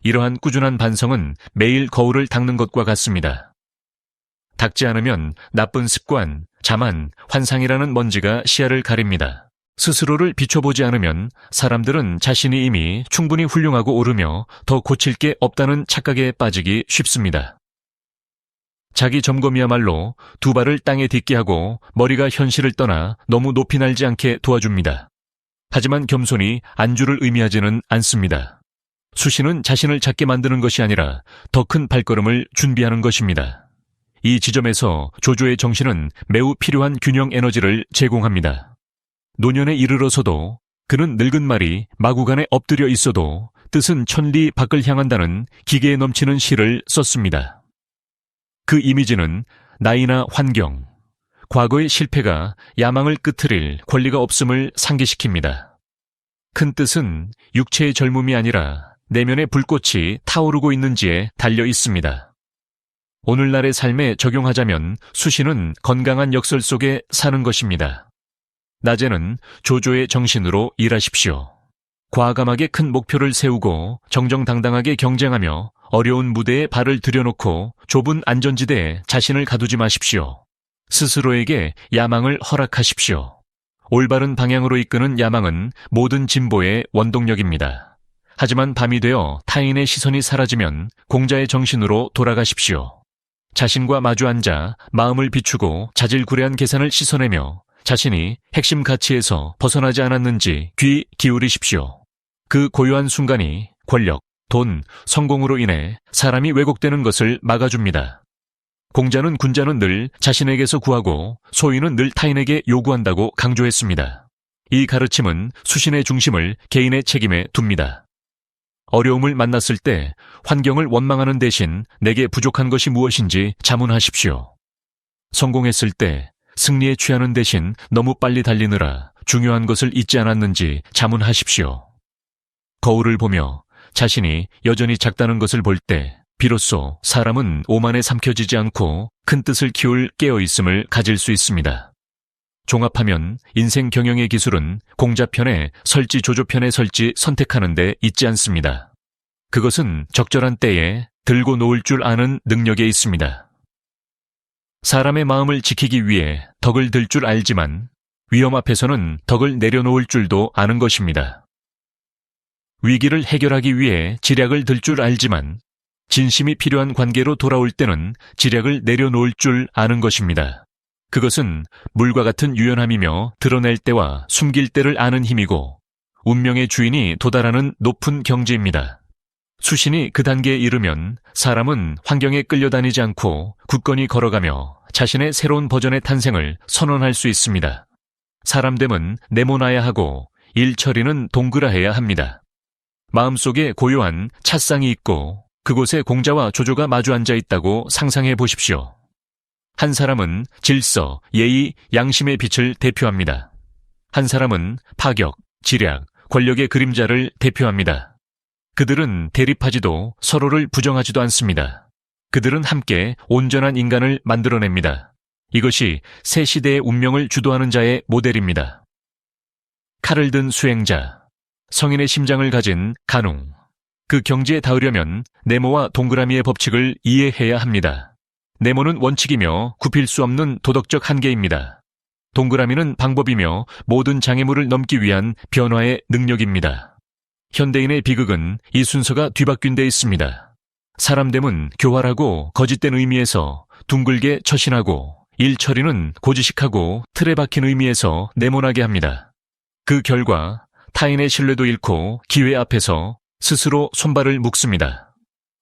이러한 꾸준한 반성은 매일 거울을 닦는 것과 같습니다. 닦지 않으면 나쁜 습관, 자만, 환상이라는 먼지가 시야를 가립니다. 스스로를 비춰보지 않으면 사람들은 자신이 이미 충분히 훌륭하고 옳으며 더 고칠 게 없다는 착각에 빠지기 쉽습니다. 자기 점검이야말로 두 발을 땅에 딛게 하고 머리가 현실을 떠나 너무 높이 날지 않게 도와줍니다. 하지만 겸손이 안주를 의미하지는 않습니다. 수신은 자신을 작게 만드는 것이 아니라 더 큰 발걸음을 준비하는 것입니다. 이 지점에서 조조의 정신은 매우 필요한 균형 에너지를 제공합니다. 노년에 이르러서도 그는 늙은 말이 마구간에 엎드려 있어도 뜻은 천리 밖을 향한다는 기계에 넘치는 시를 썼습니다. 그 이미지는 나이나 환경, 과거의 실패가 야망을 끄트릴 권리가 없음을 상기시킵니다. 큰 뜻은 육체의 젊음이 아니라 내면의 불꽃이 타오르고 있는지에 달려 있습니다. 오늘날의 삶에 적용하자면 수신은 건강한 역설 속에 사는 것입니다. 낮에는 조조의 정신으로 일하십시오. 과감하게 큰 목표를 세우고 정정당당하게 경쟁하며 어려운 무대에 발을 들여놓고 좁은 안전지대에 자신을 가두지 마십시오. 스스로에게 야망을 허락하십시오. 올바른 방향으로 이끄는 야망은 모든 진보의 원동력입니다. 하지만 밤이 되어 타인의 시선이 사라지면 공자의 정신으로 돌아가십시오. 자신과 마주 앉아 마음을 비추고 자질구레한 계산을 씻어내며 자신이 핵심 가치에서 벗어나지 않았는지 귀 기울이십시오. 그 고요한 순간이 권력, 돈, 성공으로 인해 사람이 왜곡되는 것을 막아줍니다. 공자는 군자는 늘 자신에게서 구하고 소인은 늘 타인에게 요구한다고 강조했습니다. 이 가르침은 수신의 중심을 개인의 책임에 둡니다. 어려움을 만났을 때 환경을 원망하는 대신 내게 부족한 것이 무엇인지 자문하십시오. 성공했을 때 승리에 취하는 대신 너무 빨리 달리느라 중요한 것을 잊지 않았는지 자문하십시오. 거울을 보며 자신이 여전히 작다는 것을 볼 때 비로소 사람은 오만에 삼켜지지 않고 큰 뜻을 키울 깨어있음을 가질 수 있습니다. 종합하면 인생 경영의 기술은 공자편에 설지 조조편에 설지 선택하는 데 있지 않습니다. 그것은 적절한 때에 들고 놓을 줄 아는 능력에 있습니다. 사람의 마음을 지키기 위해 덕을 들 줄 알지만 위험 앞에서는 덕을 내려놓을 줄도 아는 것입니다. 위기를 해결하기 위해 지략을 들 줄 알지만 진심이 필요한 관계로 돌아올 때는 지략을 내려놓을 줄 아는 것입니다. 그것은 물과 같은 유연함이며 드러낼 때와 숨길 때를 아는 힘이고 운명의 주인이 도달하는 높은 경지입니다. 수신이 그 단계에 이르면 사람은 환경에 끌려다니지 않고 굳건히 걸어가며 자신의 새로운 버전의 탄생을 선언할 수 있습니다. 사람됨은 네모나야 하고 일 처리는 동그라해야 합니다. 마음속에 고요한 찻상이 있고 그곳에 공자와 조조가 마주 앉아 있다고 상상해 보십시오. 한 사람은 질서, 예의, 양심의 빛을 대표합니다. 한 사람은 파격, 지략, 권력의 그림자를 대표합니다. 그들은 대립하지도 서로를 부정하지도 않습니다. 그들은 함께 온전한 인간을 만들어냅니다. 이것이 새 시대의 운명을 주도하는 자의 모델입니다. 칼을 든 수행자, 성인의 심장을 가진 간웅. 그 경지에 닿으려면 네모와 동그라미의 법칙을 이해해야 합니다. 네모는 원칙이며 굽힐 수 없는 도덕적 한계입니다. 동그라미는 방법이며 모든 장애물을 넘기 위한 변화의 능력입니다. 현대인의 비극은 이 순서가 뒤바뀐 데 있습니다. 사람됨은 교활하고 거짓된 의미에서 둥글게 처신하고 일처리는 고지식하고 틀에 박힌 의미에서 네모나게 합니다. 그 결과 타인의 신뢰도 잃고 기회 앞에서 스스로 손발을 묶습니다.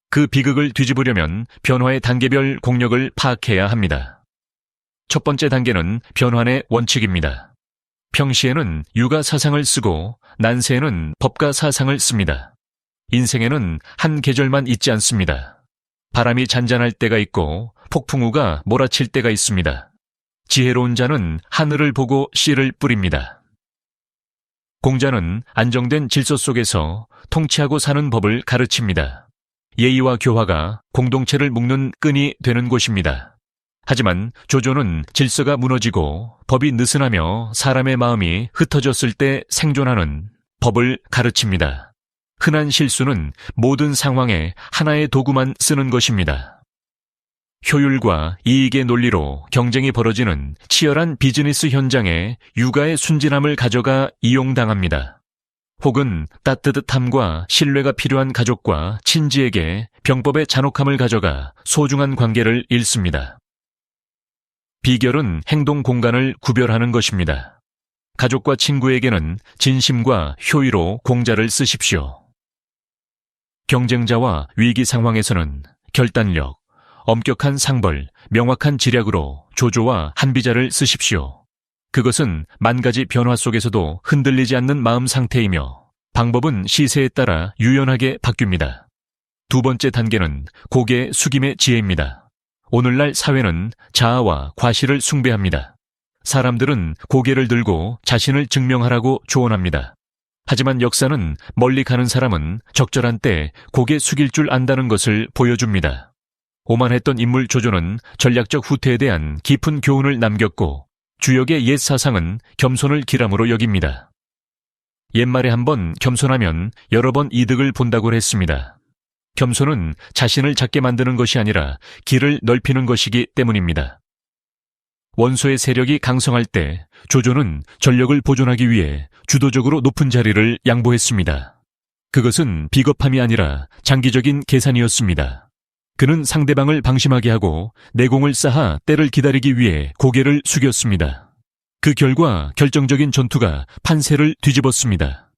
그 비극을 뒤집으려면 변화의 단계별 공력을 파악해야 합니다. 첫 번째 단계는 변환의 원칙입니다. 평시에는 유가 사상을 쓰고 난세에는 법과 사상을 씁니다. 인생에는 한 계절만 있지 않습니다. 바람이 잔잔할 때가 있고 폭풍우가 몰아칠 때가 있습니다. 지혜로운 자는 하늘을 보고 씨를 뿌립니다. 공자는 안정된 질서 속에서 통치하고 사는 법을 가르칩니다. 예의와 교화가 공동체를 묶는 끈이 되는 곳입니다. 하지만 조조는 질서가 무너지고 법이 느슨하며 사람의 마음이 흩어졌을 때 생존하는 법을 가르칩니다. 흔한 실수는 모든 상황에 하나의 도구만 쓰는 것입니다. 효율과 이익의 논리로 경쟁이 벌어지는 치열한 비즈니스 현장에 육아의 순진함을 가져가 이용당합니다. 혹은 따뜻함과 신뢰가 필요한 가족과 친지에게 병법의 잔혹함을 가져가 소중한 관계를 잃습니다. 비결은 행동 공간을 구별하는 것입니다. 가족과 친구에게는 진심과 효의로 공자를 쓰십시오. 경쟁자와 위기 상황에서는 결단력, 엄격한 상벌, 명확한 지략으로 조조와 한비자를 쓰십시오. 그것은 만 가지 변화 속에서도 흔들리지 않는 마음 상태이며 방법은 시세에 따라 유연하게 바뀝니다. 두 번째 단계는 고개 숙임의 지혜입니다. 오늘날 사회는 자아와 과실을 숭배합니다. 사람들은 고개를 들고 자신을 증명하라고 조언합니다. 하지만 역사는 멀리 가는 사람은 적절한 때 고개 숙일 줄 안다는 것을 보여줍니다. 오만했던 인물 조조는 전략적 후퇴에 대한 깊은 교훈을 남겼고 주역의 옛 사상은 겸손을 기람으로 여깁니다. 옛말에 한번 겸손하면 여러 번 이득을 본다고 했습니다. 겸손은 자신을 작게 만드는 것이 아니라 길을 넓히는 것이기 때문입니다. 원소의 세력이 강성할 때 조조는 전력을 보존하기 위해 주도적으로 높은 자리를 양보했습니다. 그것은 비겁함이 아니라 장기적인 계산이었습니다. 그는 상대방을 방심하게 하고 내공을 쌓아 때를 기다리기 위해 고개를 숙였습니다. 그 결과 결정적인 전투가 판세를 뒤집었습니다.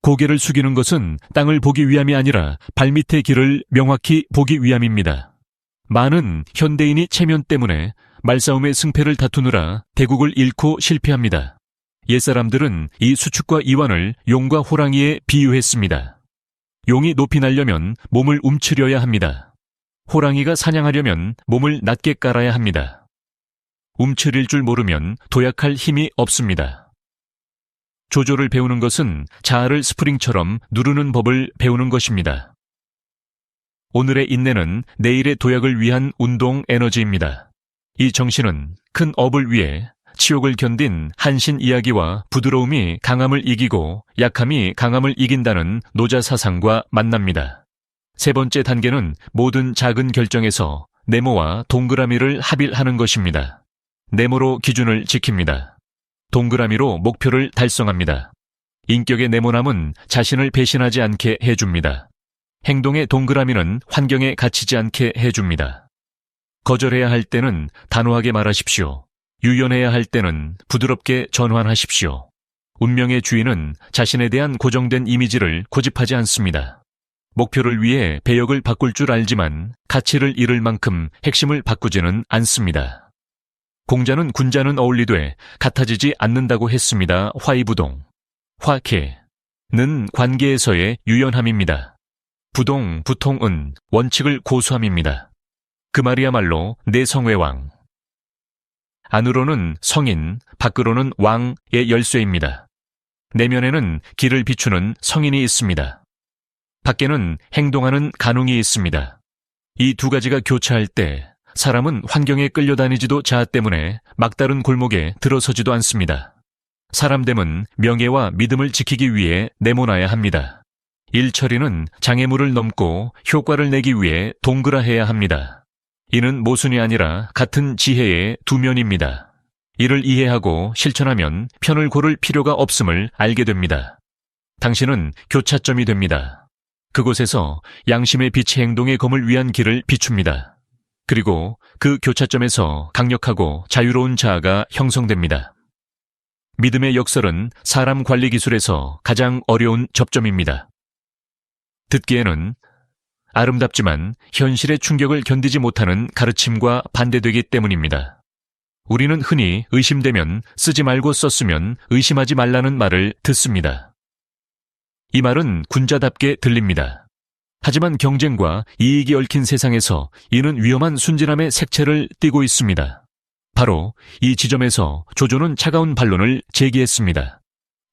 고개를 숙이는 것은 땅을 보기 위함이 아니라 발밑의 길을 명확히 보기 위함입니다. 많은 현대인이 체면 때문에 말싸움의 승패를 다투느라 대국을 잃고 실패합니다. 옛사람들은 이 수축과 이완을 용과 호랑이에 비유했습니다. 용이 높이 날려면 몸을 움츠려야 합니다. 호랑이가 사냥하려면 몸을 낮게 깔아야 합니다. 움츠릴 줄 모르면 도약할 힘이 없습니다. 조조를 배우는 것은 자아를 스프링처럼 누르는 법을 배우는 것입니다. 오늘의 인내는 내일의 도약을 위한 운동 에너지입니다. 이 정신은 큰 업을 위해 치욕을 견딘 한신 이야기와 부드러움이 강함을 이기고 약함이 강함을 이긴다는 노자 사상과 만납니다. 세 번째 단계는 모든 작은 결정에서 네모와 동그라미를 합일하는 것입니다. 네모로 기준을 지킵니다. 동그라미로 목표를 달성합니다. 인격의 네모남은 자신을 배신하지 않게 해줍니다. 행동의 동그라미는 환경에 갇히지 않게 해줍니다. 거절해야 할 때는 단호하게 말하십시오. 유연해야 할 때는 부드럽게 전환하십시오. 운명의 주인은 자신에 대한 고정된 이미지를 고집하지 않습니다. 목표를 위해 배역을 바꿀 줄 알지만 가치를 잃을 만큼 핵심을 바꾸지는 않습니다. 공자는 군자는 어울리되 같아지지 않는다고 했습니다. 화이부동. 화케는 관계에서의 유연함입니다. 부동, 부통은 원칙을 고수함입니다. 그 말이야말로 내성외왕. 안으로는 성인, 밖으로는 왕의 열쇠입니다. 내면에는 길을 비추는 성인이 있습니다. 밖에는 행동하는 간웅이 있습니다. 이 두 가지가 교차할 때 사람은 환경에 끌려다니지도 자아 때문에 막다른 골목에 들어서지도 않습니다. 사람됨은 명예와 믿음을 지키기 위해 내모나야 합니다. 일처리는 장애물을 넘고 효과를 내기 위해 동그라해야 합니다. 이는 모순이 아니라 같은 지혜의 두 면입니다. 이를 이해하고 실천하면 편을 고를 필요가 없음을 알게 됩니다. 당신은 교차점이 됩니다. 그곳에서 양심의 빛이 행동의 검을 위한 길을 비춥니다. 그리고 그 교차점에서 강력하고 자유로운 자아가 형성됩니다. 믿음의 역설은 사람 관리 기술에서 가장 어려운 접점입니다. 듣기에는 아름답지만 현실의 충격을 견디지 못하는 가르침과 반대되기 때문입니다. 우리는 흔히 의심되면 쓰지 말고 썼으면 의심하지 말라는 말을 듣습니다. 이 말은 군자답게 들립니다. 하지만 경쟁과 이익이 얽힌 세상에서 이는 위험한 순진함의 색채를 띠고 있습니다. 바로 이 지점에서 조조는 차가운 반론을 제기했습니다.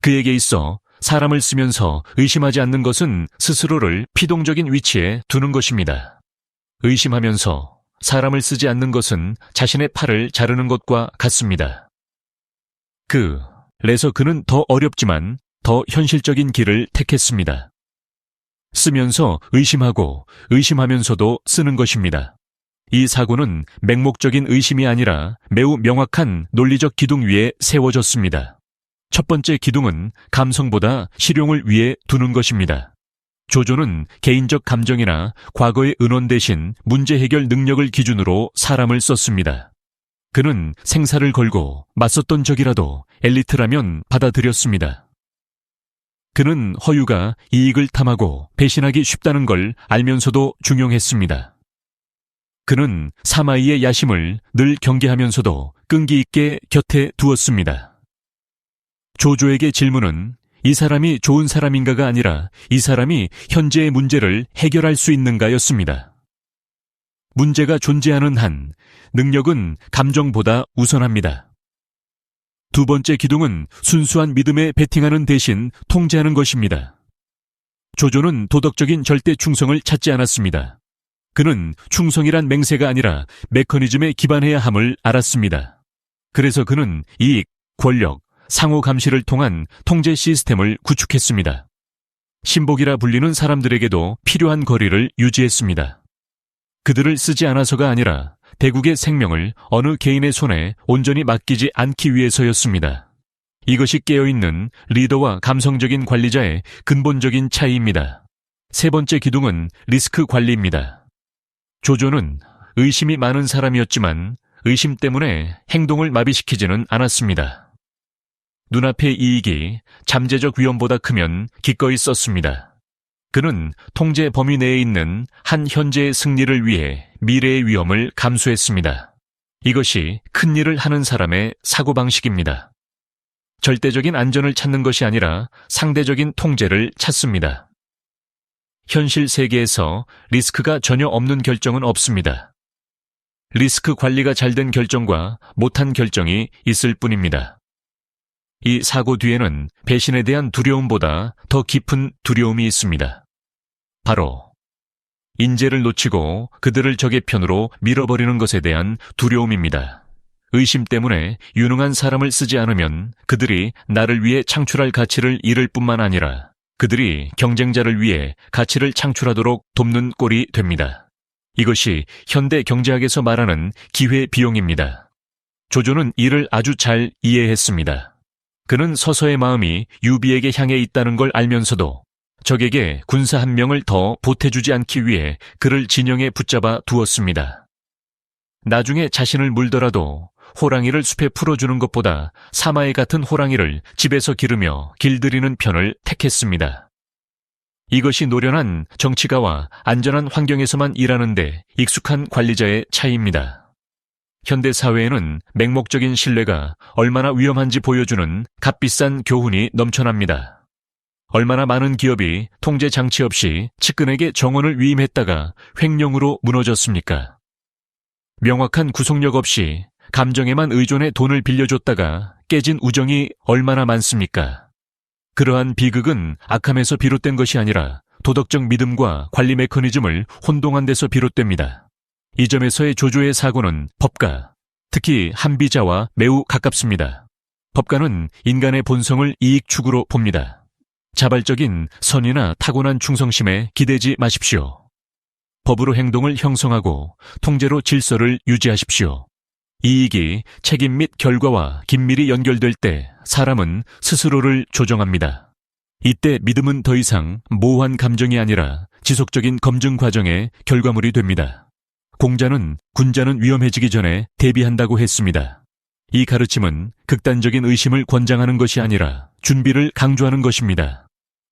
그에게 있어 사람을 쓰면서 의심하지 않는 것은 스스로를 피동적인 위치에 두는 것입니다. 의심하면서 사람을 쓰지 않는 것은 자신의 팔을 자르는 것과 같습니다. 그래서 그는 더 어렵지만 더 현실적인 길을 택했습니다. 쓰면서 의심하고 의심하면서도 쓰는 것입니다. 이 사고는 맹목적인 의심이 아니라 매우 명확한 논리적 기둥 위에 세워졌습니다. 첫 번째 기둥은 감성보다 실용을 위에 두는 것입니다. 조조는 개인적 감정이나 과거의 은원 대신 문제 해결 능력을 기준으로 사람을 썼습니다. 그는 생사를 걸고 맞섰던 적이라도 엘리트라면 받아들였습니다. 그는 허유가 이익을 탐하고 배신하기 쉽다는 걸 알면서도 중용했습니다. 그는 사마이의 야심을 늘 경계하면서도 끈기 있게 곁에 두었습니다. 조조에게 질문은 이 사람이 좋은 사람인가가 아니라 이 사람이 현재의 문제를 해결할 수 있는가였습니다. 문제가 존재하는 한 능력은 감정보다 우선합니다. 두 번째 기둥은 순수한 믿음에 베팅하는 대신 통제하는 것입니다. 조조는 도덕적인 절대 충성을 찾지 않았습니다. 그는 충성이란 맹세가 아니라 메커니즘에 기반해야 함을 알았습니다. 그래서 그는 이익, 권력, 상호 감시를 통한 통제 시스템을 구축했습니다. 신복이라 불리는 사람들에게도 필요한 거리를 유지했습니다. 그들을 쓰지 않아서가 아니라 대국의 생명을 어느 개인의 손에 온전히 맡기지 않기 위해서였습니다. 이것이 깨어있는 리더와 감성적인 관리자의 근본적인 차이입니다. 세 번째 기둥은 리스크 관리입니다. 조조는 의심이 많은 사람이었지만 의심 때문에 행동을 마비시키지는 않았습니다. 눈앞의 이익이 잠재적 위험보다 크면 기꺼이 썼습니다. 그는 통제 범위 내에 있는 한 현재의 승리를 위해 미래의 위험을 감수했습니다. 이것이 큰 일을 하는 사람의 사고방식입니다. 절대적인 안전을 찾는 것이 아니라 상대적인 통제를 찾습니다. 현실 세계에서 리스크가 전혀 없는 결정은 없습니다. 리스크 관리가 잘된 결정과 못한 결정이 있을 뿐입니다. 이 사고 뒤에는 배신에 대한 두려움보다 더 깊은 두려움이 있습니다. 바로 인재를 놓치고 그들을 적의 편으로 밀어버리는 것에 대한 두려움입니다. 의심 때문에 유능한 사람을 쓰지 않으면 그들이 나를 위해 창출할 가치를 잃을 뿐만 아니라 그들이 경쟁자를 위해 가치를 창출하도록 돕는 꼴이 됩니다. 이것이 현대 경제학에서 말하는 기회비용입니다. 조조는 이를 아주 잘 이해했습니다. 그는 서서의 마음이 유비에게 향해 있다는 걸 알면서도 적에게 군사 한 명을 더 보태주지 않기 위해 그를 진영에 붙잡아 두었습니다. 나중에 자신을 물더라도 호랑이를 숲에 풀어주는 것보다 사마의 같은 호랑이를 집에서 기르며 길들이는 편을 택했습니다. 이것이 노련한 정치가와 안전한 환경에서만 일하는데 익숙한 관리자의 차이입니다. 현대 사회에는 맹목적인 신뢰가 얼마나 위험한지 보여주는 값비싼 교훈이 넘쳐납니다. 얼마나 많은 기업이 통제 장치 없이 측근에게 정원을 위임했다가 횡령으로 무너졌습니까? 명확한 구속력 없이 감정에만 의존해 돈을 빌려줬다가 깨진 우정이 얼마나 많습니까? 그러한 비극은 악함에서 비롯된 것이 아니라 도덕적 믿음과 관리 메커니즘을 혼동한 데서 비롯됩니다. 이 점에서의 조조의 사고는 법가, 특히 한비자와 매우 가깝습니다. 법가는 인간의 본성을 이익 추구로 봅니다. 자발적인 선이나 타고난 충성심에 기대지 마십시오. 법으로 행동을 형성하고 통제로 질서를 유지하십시오. 이익이 책임 및 결과와 긴밀히 연결될 때 사람은 스스로를 조정합니다. 이때 믿음은 더 이상 모호한 감정이 아니라 지속적인 검증 과정의 결과물이 됩니다. 공자는 군자는 위험해지기 전에 대비한다고 했습니다. 이 가르침은 극단적인 의심을 권장하는 것이 아니라 준비를 강조하는 것입니다.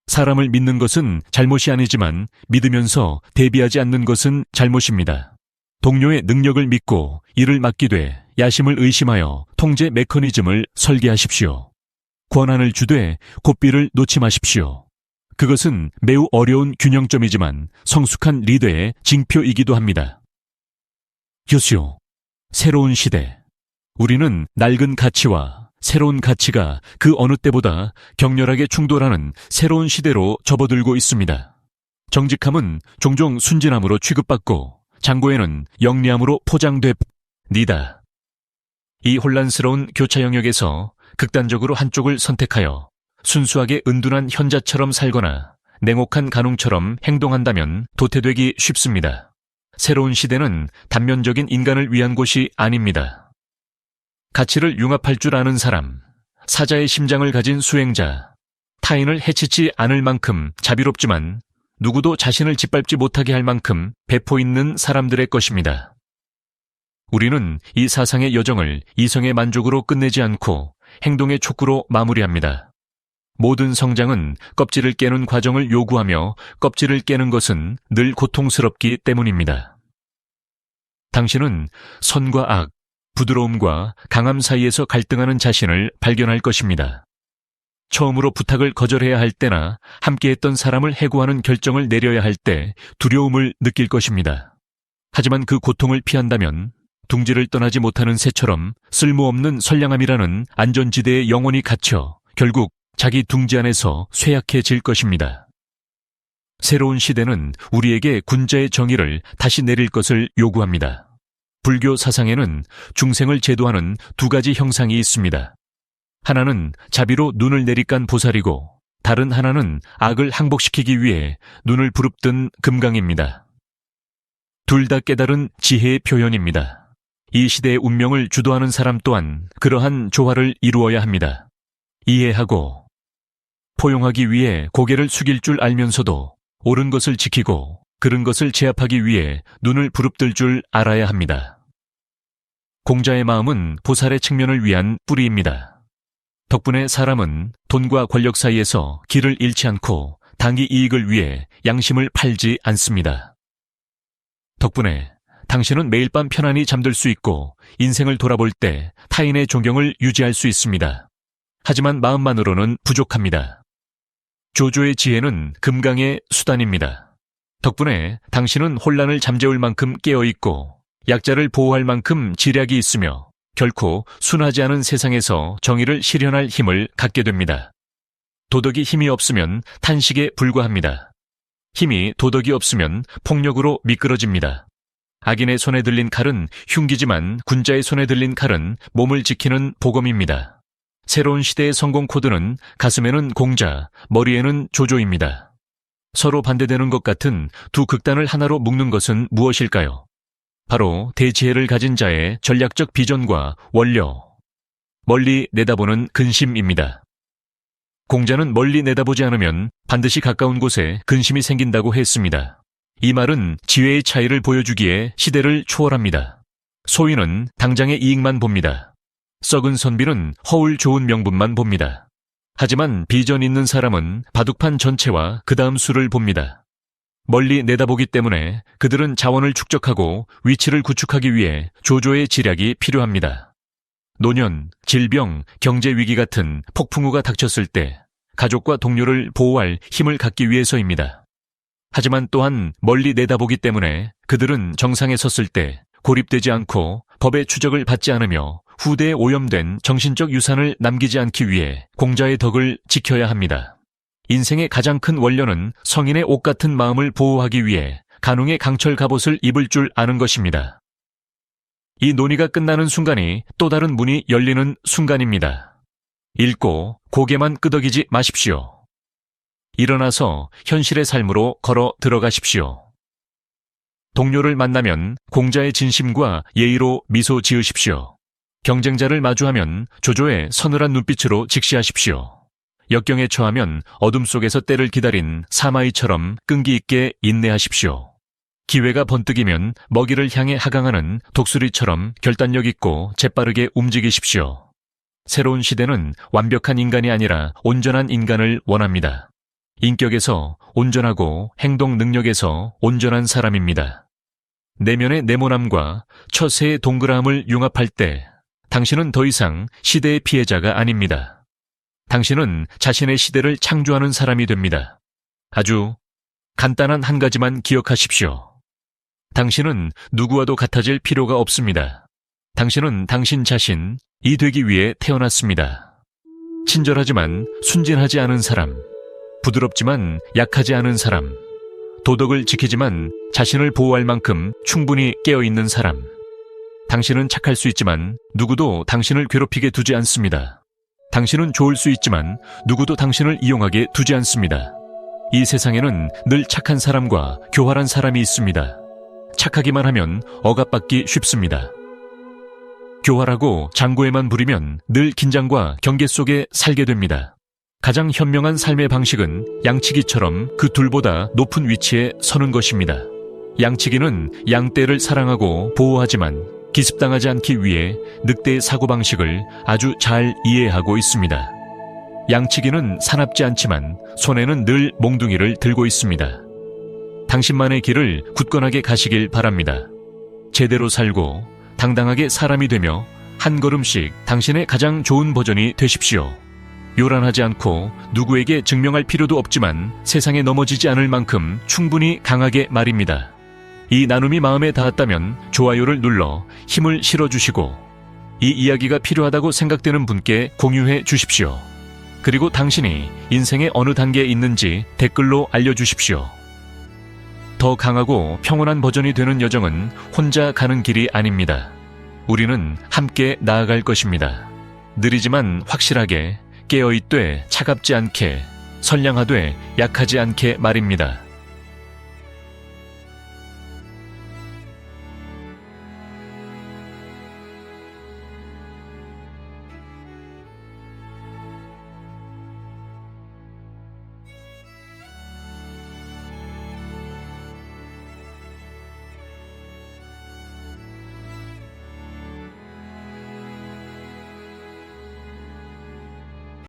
사람을 믿는 것은 잘못이 아니지만 믿으면서 대비하지 않는 것은 잘못입니다. 동료의 능력을 믿고 이를 맡기되 야심을 의심하여 통제 메커니즘을 설계하십시오. 권한을 주되 고삐를 놓지 마십시오. 그것은 매우 어려운 균형점이지만 성숙한 리더의 징표이기도 합니다. 교수요, 새로운 시대. 우리는 낡은 가치와 새로운 가치가 그 어느 때보다 격렬하게 충돌하는 새로운 시대로 접어들고 있습니다. 정직함은 종종 순진함으로 취급받고 장고에는 영리함으로 포장됩니다. 이 혼란스러운 교차 영역에서 극단적으로 한쪽을 선택하여 순수하게 은둔한 현자처럼 살거나 냉혹한 간웅처럼 행동한다면 도태되기 쉽습니다. 새로운 시대는 단면적인 인간을 위한 곳이 아닙니다. 가치를 융합할 줄 아는 사람, 사자의 심장을 가진 수행자, 타인을 해치지 않을 만큼 자비롭지만 누구도 자신을 짓밟지 못하게 할 만큼 배포 있는 사람들의 것입니다. 우리는 이 사상의 여정을 이성의 만족으로 끝내지 않고 행동의 촉구로 마무리합니다. 모든 성장은 껍질을 깨는 과정을 요구하며 껍질을 깨는 것은 늘 고통스럽기 때문입니다. 당신은 선과 악, 부드러움과 강함 사이에서 갈등하는 자신을 발견할 것입니다. 처음으로 부탁을 거절해야 할 때나 함께했던 사람을 해고하는 결정을 내려야 할 때 두려움을 느낄 것입니다. 하지만 그 고통을 피한다면 둥지를 떠나지 못하는 새처럼 쓸모없는 선량함이라는 안전지대에 영원히 갇혀 결국 자기 둥지 안에서 쇠약해질 것입니다. 새로운 시대는 우리에게 군자의 정의를 다시 내릴 것을 요구합니다. 불교 사상에는 중생을 제도하는 두 가지 형상이 있습니다. 하나는 자비로 눈을 내리깐 보살이고 다른 하나는 악을 항복시키기 위해 눈을 부릅뜬 금강입니다. 둘 다 깨달은 지혜의 표현입니다. 이 시대의 운명을 주도하는 사람 또한 그러한 조화를 이루어야 합니다. 이해하고 포용하기 위해 고개를 숙일 줄 알면서도 옳은 것을 지키고 그른 것을 제압하기 위해 눈을 부릅뜰 줄 알아야 합니다. 공자의 마음은 보살의 측면을 위한 뿌리입니다. 덕분에 사람은 돈과 권력 사이에서 길을 잃지 않고 당기 이익을 위해 양심을 팔지 않습니다. 덕분에 당신은 매일 밤 편안히 잠들 수 있고 인생을 돌아볼 때 타인의 존경을 유지할 수 있습니다. 하지만 마음만으로는 부족합니다. 조조의 지혜는 금강의 수단입니다. 덕분에 당신은 혼란을 잠재울 만큼 깨어있고 약자를 보호할 만큼 지략이 있으며 결코 순하지 않은 세상에서 정의를 실현할 힘을 갖게 됩니다. 도덕이 힘이 없으면 탄식에 불과합니다. 힘이 도덕이 없으면 폭력으로 미끄러집니다. 악인의 손에 들린 칼은 흉기지만 군자의 손에 들린 칼은 몸을 지키는 보검입니다. 새로운 시대의 성공 코드는 가슴에는 공자, 머리에는 조조입니다. 서로 반대되는 것 같은 두 극단을 하나로 묶는 것은 무엇일까요? 바로 대지혜를 가진 자의 전략적 비전과 원료, 멀리 내다보는 근심입니다. 공자는 멀리 내다보지 않으면 반드시 가까운 곳에 근심이 생긴다고 했습니다. 이 말은 지혜의 차이를 보여주기에 시대를 초월합니다. 소인은 당장의 이익만 봅니다. 썩은 선비는 허울 좋은 명분만 봅니다. 하지만 비전 있는 사람은 바둑판 전체와 그 다음 수를 봅니다. 멀리 내다보기 때문에 그들은 자원을 축적하고 위치를 구축하기 위해 조조의 지략이 필요합니다. 노년, 질병, 경제 위기 같은 폭풍우가 닥쳤을 때 가족과 동료를 보호할 힘을 갖기 위해서입니다. 하지만 또한 멀리 내다보기 때문에 그들은 정상에 섰을 때 고립되지 않고 법의 추적을 받지 않으며 후대에 오염된 정신적 유산을 남기지 않기 위해 공자의 덕을 지켜야 합니다. 인생의 가장 큰 원료는 성인의 옷 같은 마음을 보호하기 위해 간웅의 강철 갑옷을 입을 줄 아는 것입니다. 이 논의가 끝나는 순간이 또 다른 문이 열리는 순간입니다. 읽고 고개만 끄덕이지 마십시오. 일어나서 현실의 삶으로 걸어 들어가십시오. 동료를 만나면 공자의 진심과 예의로 미소 지으십시오. 경쟁자를 마주하면 조조의 서늘한 눈빛으로 직시하십시오. 역경에 처하면 어둠 속에서 때를 기다린 사마이처럼 끈기 있게 인내하십시오. 기회가 번뜩이면 먹이를 향해 하강하는 독수리처럼 결단력 있고 재빠르게 움직이십시오. 새로운 시대는 완벽한 인간이 아니라 온전한 인간을 원합니다. 인격에서 온전하고 행동 능력에서 온전한 사람입니다. 내면의 네모남과 처세의 동그라함을 융합할 때 당신은 더 이상 시대의 피해자가 아닙니다. 당신은 자신의 시대를 창조하는 사람이 됩니다. 아주 간단한 한 가지만 기억하십시오. 당신은 누구와도 같아질 필요가 없습니다. 당신은 당신 자신이 되기 위해 태어났습니다. 친절하지만 순진하지 않은 사람, 부드럽지만 약하지 않은 사람, 도덕을 지키지만 자신을 보호할 만큼 충분히 깨어있는 사람. 당신은 착할 수 있지만 누구도 당신을 괴롭히게 두지 않습니다. 당신은 좋을 수 있지만 누구도 당신을 이용하게 두지 않습니다. 이 세상에는 늘 착한 사람과 교활한 사람이 있습니다. 착하기만 하면 억압받기 쉽습니다. 교활하고 장고에만 부리면 늘 긴장과 경계 속에 살게 됩니다. 가장 현명한 삶의 방식은 양치기처럼 그 둘보다 높은 위치에 서는 것입니다. 양치기는 양떼를 사랑하고 보호하지만 기습당하지 않기 위해 늑대의 사고방식을 아주 잘 이해하고 있습니다. 양치기는 사납지 않지만 손에는 늘 몽둥이를 들고 있습니다. 당신만의 길을 굳건하게 가시길 바랍니다. 제대로 살고 당당하게 사람이 되며 한 걸음씩 당신의 가장 좋은 버전이 되십시오. 요란하지 않고 누구에게 증명할 필요도 없지만 세상에 넘어지지 않을 만큼 충분히 강하게 말입니다. 이 나눔이 마음에 닿았다면 좋아요를 눌러 힘을 실어주시고 이 이야기가 필요하다고 생각되는 분께 공유해 주십시오. 그리고 당신이 인생의 어느 단계에 있는지 댓글로 알려주십시오. 더 강하고 평온한 버전이 되는 여정은 혼자 가는 길이 아닙니다. 우리는 함께 나아갈 것입니다. 느리지만 확실하게, 깨어있되 차갑지 않게, 선량하되 약하지 않게 말입니다.